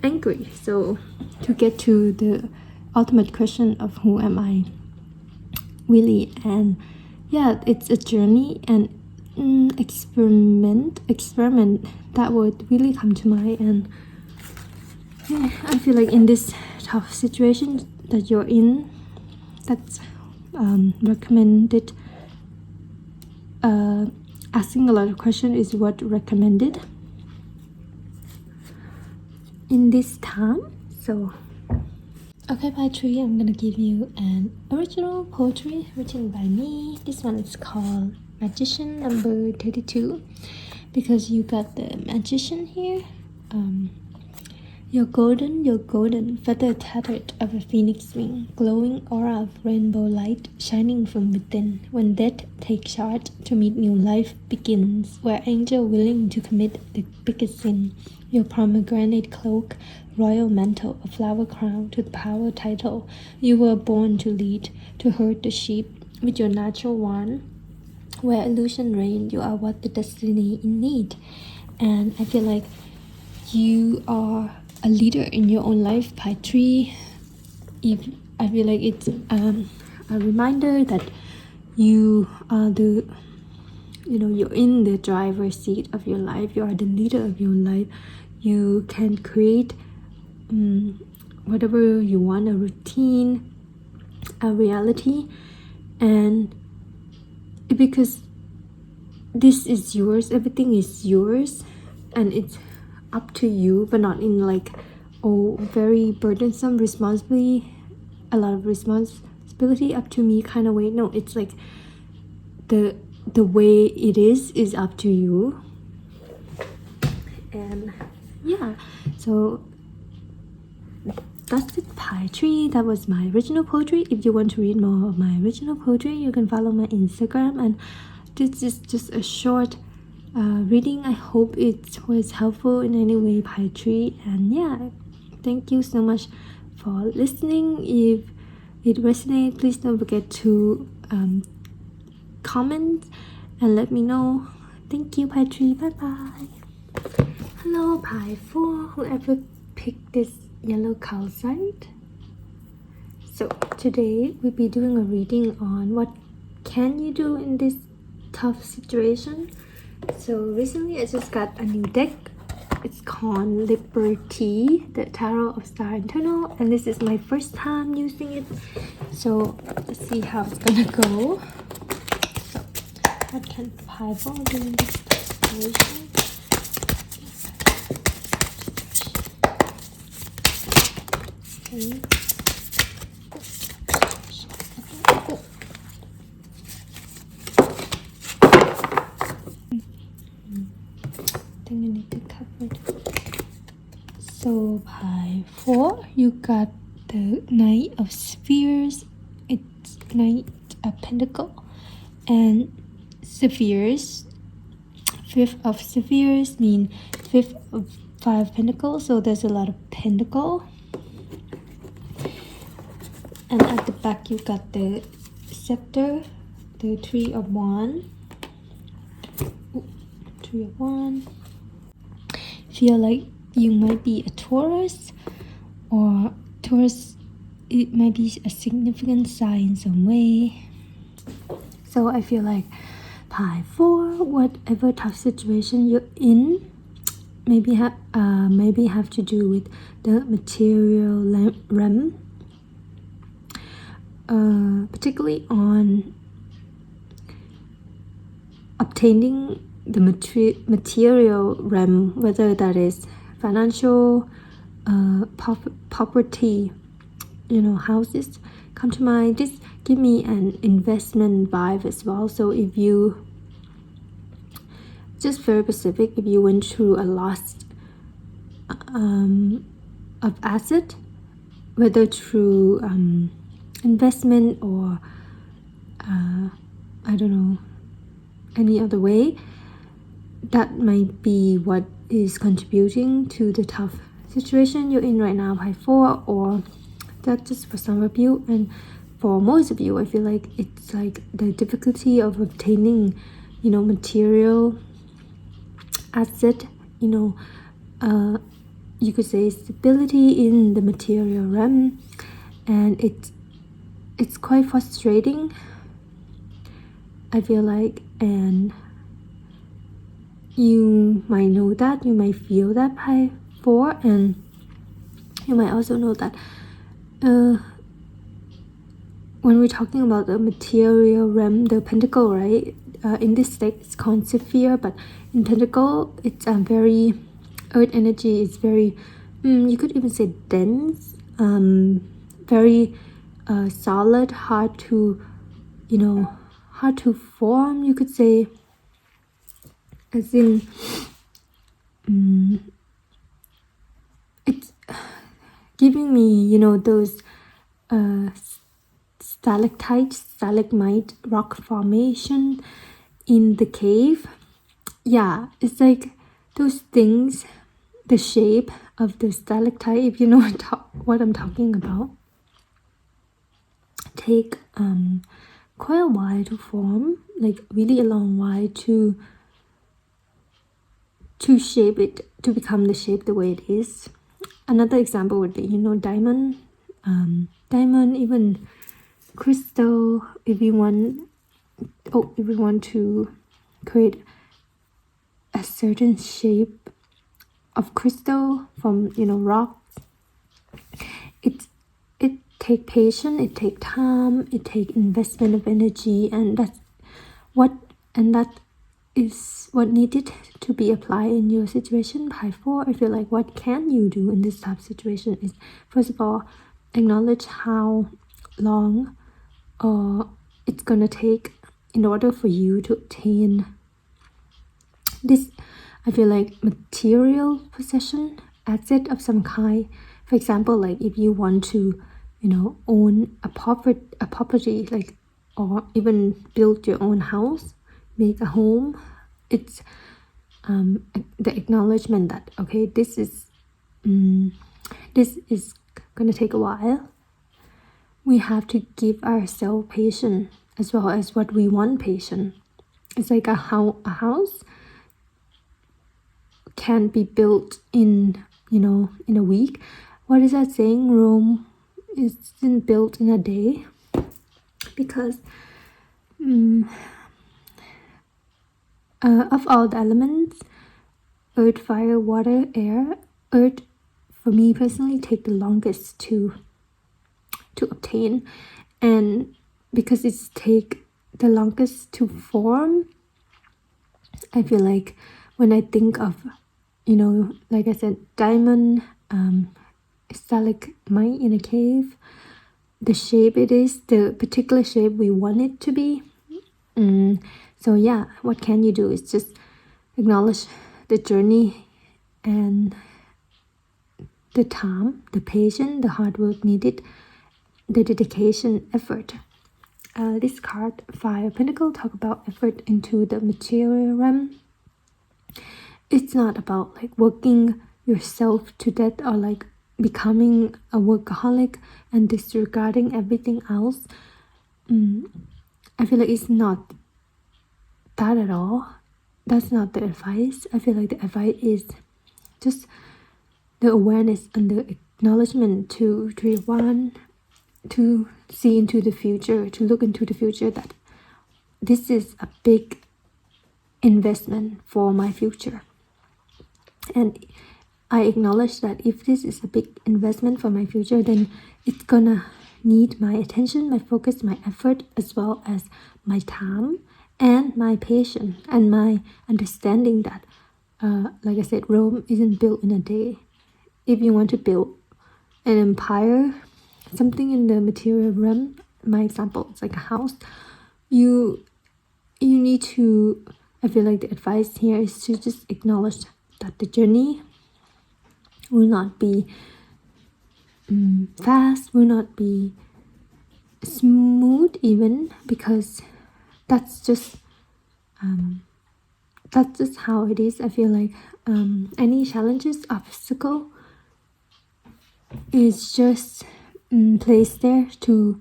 angry. So to get to the ultimate question of who am I really. And yeah, it's a journey and experiment, that would really come to mind. And yeah, I feel like in this tough situation that you're in, that's recommended. Asking a lot of questions is what recommended in this time. So okay, pile 3, I'm gonna give you an original poetry written by me. This one is called Magician number 32, because you got the magician here. You're golden, feather tattered of a phoenix wing, glowing aura of rainbow light shining from within. When death takes charge to meet new life begins, where angel willing to commit the biggest sin. Your pomegranate cloak, royal mantle, a flower crown to the power title. You were born to lead, to herd the sheep with your natural wand. Where illusion reign, you are what the destiny in need. And I feel like you are a leader in your own life. Pile 3, if I feel like it's a reminder that you are you're in the driver's seat of your life. You are the leader of your life. You can create whatever you want, a routine, a reality, and because this is yours, everything is yours, and it's up to you, but not in like very burdensome responsibility, a lot of responsibility up to me kind of way. No, it's like the way it is up to you. And yeah, so that's it, poetry. That was my original poetry. If you want to read more of my original poetry, you can follow my Instagram. And this is just a short reading. I hope it was helpful in any way, poetry. And yeah, thank you so much for listening. If it resonates, please don't forget to comment and let me know. Thank you, poetry. Bye bye. Hello, pie 4, whoever picked this yellow calcite. So today we'll be doing a reading on what can you do in this tough situation. So recently I just got a new deck. It's called Liberty, the Tarot of Star Internal, and this is my first time using it. So let's see how it's gonna go. So what can pie 4 do in this situation? Okay. I think I need to cover it. So pie 4, you got the Knight of Spheres. It's Knight of Pentacle and Spheres. 5th of Spheres mean 5th of 5 Pentacles. So there's a lot of pentacle. And at the back you got the scepter, the 3 of Wands. 3 of Wands. Feel like you might be a Taurus, or Taurus, it might be a significant sign in some way. So I feel like pie 4, whatever tough situation you're in, maybe have to do with the material realm. Particularly on obtaining the material realm, whether that is financial, property, houses come to mind. This give me an investment vibe as well. So if you just very specific, if you went through a loss of asset, whether through investment or I don't know, any other way, that might be what is contributing to the tough situation you're in right now, pie 4, or that's just for some of you. And for most of you, I feel like it's like the difficulty of obtaining material asset, you could say stability in the material realm, and it's quite frustrating, I feel like. And you might know that, you might feel that, pie 4, and you might also know that when we're talking about the material realm, the pentacle, right? In this deck it's called sphere, but in pentacle it's very earth energy. It's very you could even say dense, very solid, hard to form, you could say, as in it's giving me those stalagmite rock formation in the cave. Yeah, it's like those things, the shape of the stalactite, if you know what I'm talking about, take quite a while to form, like really a long while to shape it to become the shape the way it is. Another example would be diamond. diamond, even crystal. If we want to create a certain shape of crystal from rock, it take patience, it take time, it take investment of energy, and that is what needed to be applied in your situation. By 4, I feel like what can you do in this type of situation is, first of all, acknowledge how long it's gonna take in order for you to obtain this, I feel like, material possession, asset of some kind. For example, like if you want to own a property, like, or even build your own house, make a home, it's the acknowledgement that, okay, this is gonna take a while. We have to give ourselves patience as well as what we want patience. It's like a house can be built in a week. What is that saying? Rome isn't built in a day, because of all the elements, earth, fire, water, air, earth, for me personally, take the longest to obtain, and because it's take the longest to form, I feel like when I think of like I said, diamond, stalagmite in a cave, the shape it is, the particular shape we want it to be. So yeah, what can you do is just acknowledge the journey and the time, the patience, the hard work needed, the dedication, effort. This card, 5 of Pentacles, talk about effort into the material realm. It's not about like working yourself to death or like becoming a workaholic and disregarding everything else. I feel like it's not that at all. That's not the advice. I feel like the advice is just the awareness and the acknowledgement to want to see into the future, to look into the future, that this is a big investment for my future. And I acknowledge that if this is a big investment for my future, then it's gonna need my attention, my focus, my effort, as well as my time and my patience and my understanding that, like I said, Rome isn't built in a day. If you want to build an empire, something in the material realm, my example, it's like a house, you need to, I feel like the advice here is to just acknowledge that the journey will not be fast, will not be smooth even, because that's just how it is. I feel like any challenges, obstacle is just placed there to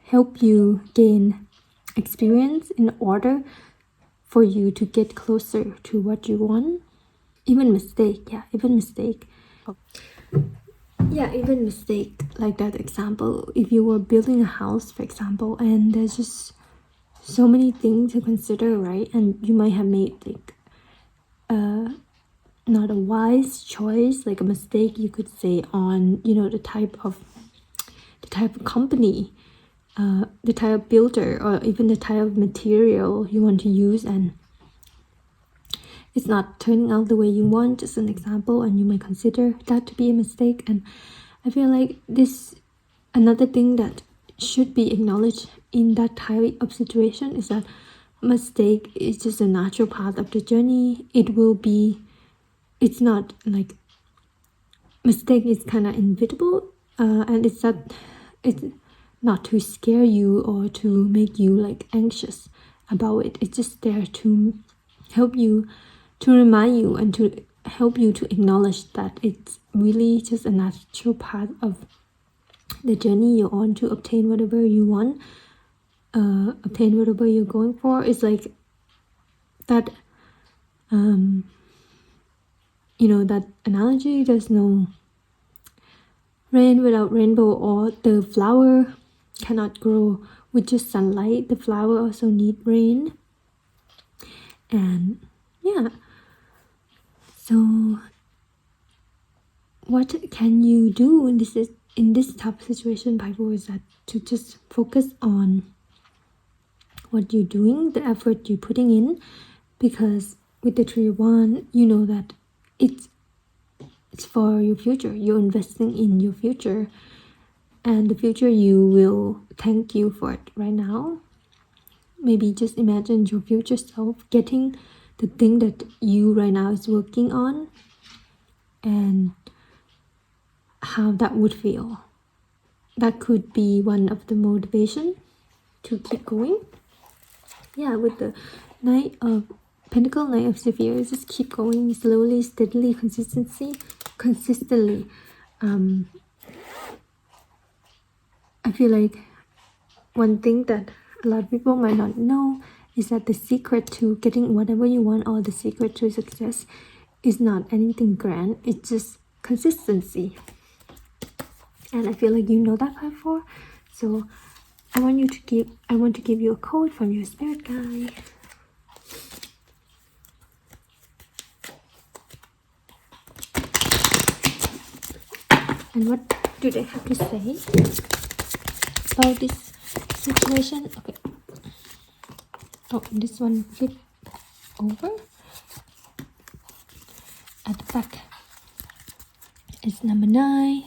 help you gain experience in order for you to get closer to what you want. Even mistake, like that example. If you were building a house, for example, and there's just so many things to consider, right? And you might have made like not a wise choice, like a mistake, you could say, on the type of company, the type of builder, or even the type of material you want to use, and it's not turning out the way you want, just an example, and you might consider that to be a mistake. And I feel like this, another thing that should be acknowledged in that type of situation, is that mistake is just a natural part of the journey. It's not like, mistake is kind of inevitable, and it's not to scare you or to make you like anxious about it. It's just there to help you, to remind you, and to help you to acknowledge that it's really just a natural part of the journey you're on to obtain whatever you want, obtain whatever you're going for. It's like that, that analogy, there's no rain without rainbow, or the flower cannot grow with just sunlight. The flower also need rain. And yeah, so what can you do in this tough situation, Bible, is that to just focus on what you're doing, the effort you're putting in, because with the 3 of Wands, you know that it's for your future. You're investing in your future, and the future you will thank you for it right now. Maybe just imagine your future self getting the thing that you right now is working on, and how that would feel. That could be one of the motivation to keep going. Yeah, with the Knight of Pentacle, Knight of Spheres, just keep going slowly, steadily, consistently. I feel like one thing that a lot of people might not know is that the secret to getting whatever you want, or the secret to success, is not anything grand. It's just consistency. And I feel like you know that before. So I want to give you a code from your spirit guide. And what do they have to say about this situation? Okay. Oh, this one flip over. At the back, it's number 9.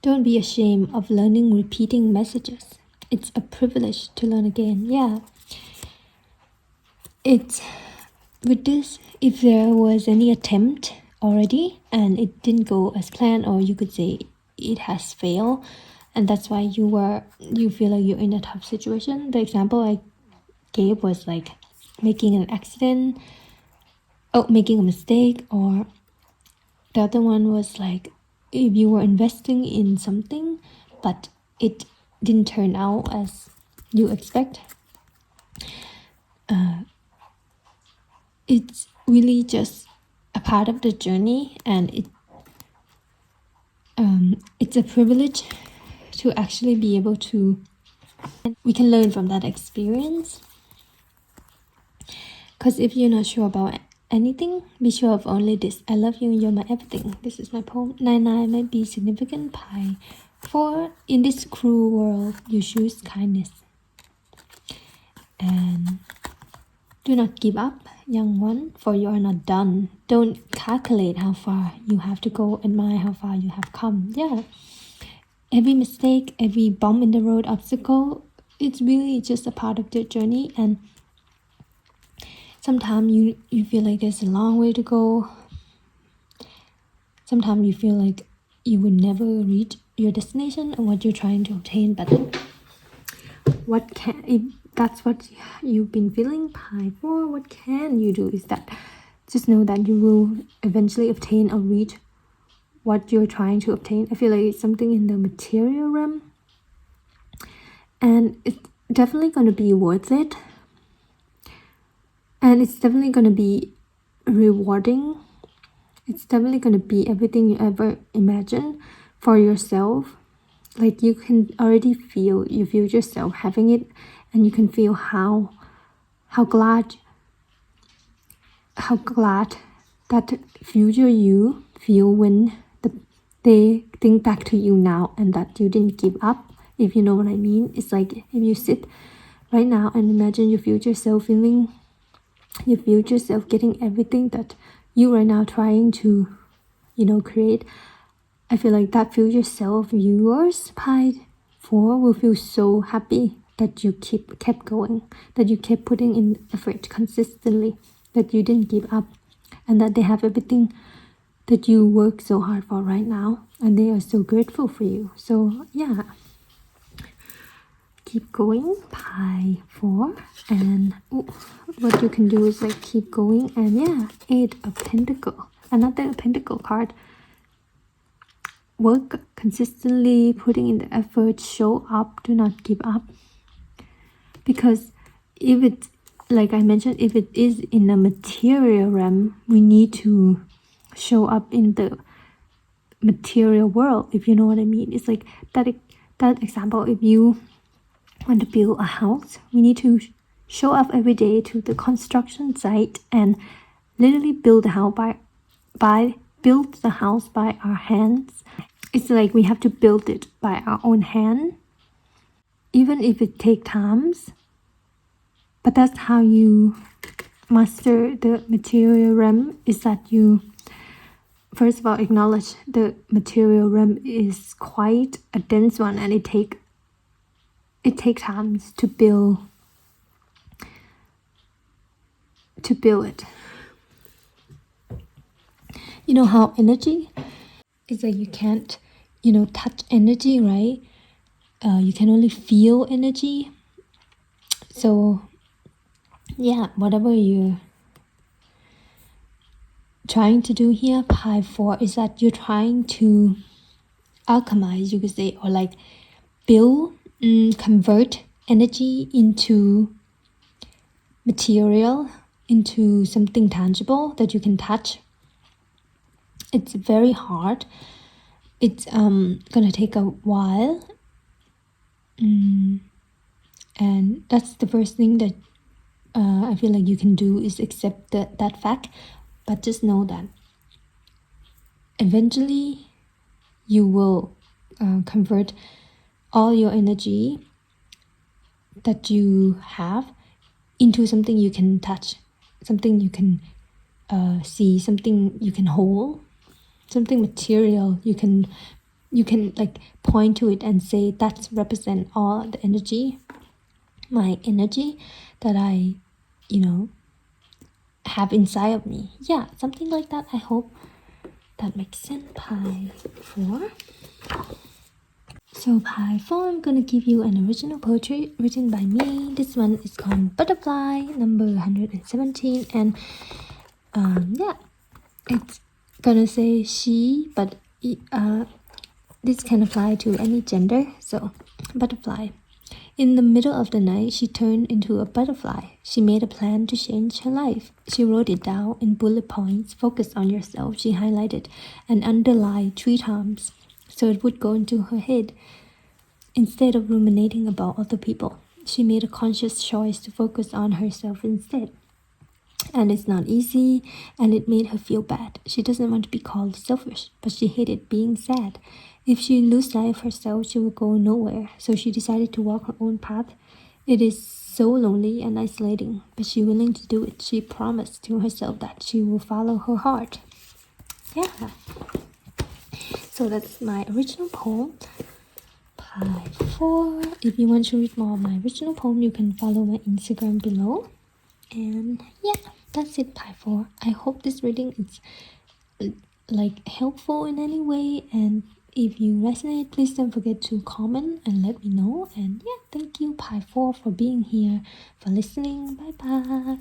Don't be ashamed of learning repeating messages. It's a privilege to learn again. Yeah. It's with this, if there was any attempt already and it didn't go as planned, or you could say it has failed, and that's why you feel like you're in a tough situation. The example I gave was like making an accident, making a mistake, or the other one was like if you were investing in something but it didn't turn out as you expect. It's really just a part of the journey, and it's a privilege to actually be able to, we can learn from that experience. Because if you're not sure about anything, be sure of only this: I love you, you're my everything. This is my poem. 9 might be significant pi. 4, in this cruel world, you choose kindness. And do not give up, young one, for you are not done. Don't calculate how far you have to go, admire how far you have come. Yeah. Every mistake, every bump in the road, obstacle, it's really just a part of the journey. And sometimes you feel like there's a long way to go. Sometimes you feel like you will never reach your destination and what you're trying to obtain. But if that's what you've been feeling, pi 4, what can you do is that just know that you will eventually obtain or reach what you're trying to obtain. I feel like it's something in the material realm, and it's definitely going to be worth it, and it's definitely going to be rewarding. It's definitely going to be everything you ever imagined for yourself. Like, you can already feel your future self having it, and you can feel how glad that future you feel when they think back to you now, and that you didn't give up, if you know what I mean. It's like if you sit right now and imagine your future self feeling, your future self getting everything that you right now trying to, create. I feel like that future self, yours, pi 4, will feel so happy that you kept going, that you kept putting in effort consistently, that you didn't give up, and that they have everything that you work so hard for right now, and they are so grateful for you. So yeah, keep going, pi 4. And what you can do is like keep going. And yeah, 8 of Pentacle, another Pentacle card. Work consistently, putting in the effort, show up, do not give up. Because if it's, like I mentioned, if it is in the material realm, we need to show up in the material world, if you know what I mean. It's like that example. If you want to build a house, we need to show up every day to the construction site and literally build the house by our hands. It's like we have to build it by our own hand, even if it takes times. But that's how you master the material realm, is that you first of all acknowledge the material realm is quite a dense one, and it takes times to build it. You know how energy is like, you can't touch energy, right? You can only feel energy. So yeah, whatever you're trying to do here, pie 4, is that you're trying to alchemize, you could say, or like build, convert energy into material, into something tangible that you can touch. It's very hard. It's gonna take a while, and that's the first thing that I feel like you can do, is accept that fact. But just know that eventually you will convert all your energy that you have into something you can touch, something you can see, something you can hold, something material. You can like point to it and say, that represent all the energy, my energy that I have inside of me. Yeah, something like that. I hope that makes sense. Pie 4. So pie 4, I'm gonna give you an original poetry written by me. This one is called Butterfly, number 117, and yeah, it's gonna say she, but this can apply to any gender. So butterfly. In the middle of the night, she turned into a butterfly. She made a plan to change her life. She wrote it down in bullet points. Focus on yourself, she highlighted and underlined 3 times, so it would go into her head. Instead of ruminating about other people, she made a conscious choice to focus on herself instead. And it's not easy, and it made her feel bad. She doesn't want to be called selfish, but she hated being sad. If she lose sight of herself, she will go nowhere. So she decided to walk her own path. It is so lonely and isolating, but she's willing to do it. She promised to herself that she will follow her heart. Yeah. So that's my original poem, pie 4. If you want to read more of my original poem, you can follow my Instagram below. And yeah, that's it, pie 4. I hope this reading is like helpful in any way, and if you resonate, please don't forget to comment and let me know. And yeah, thank you, pie 4, for being here, for listening. Bye bye.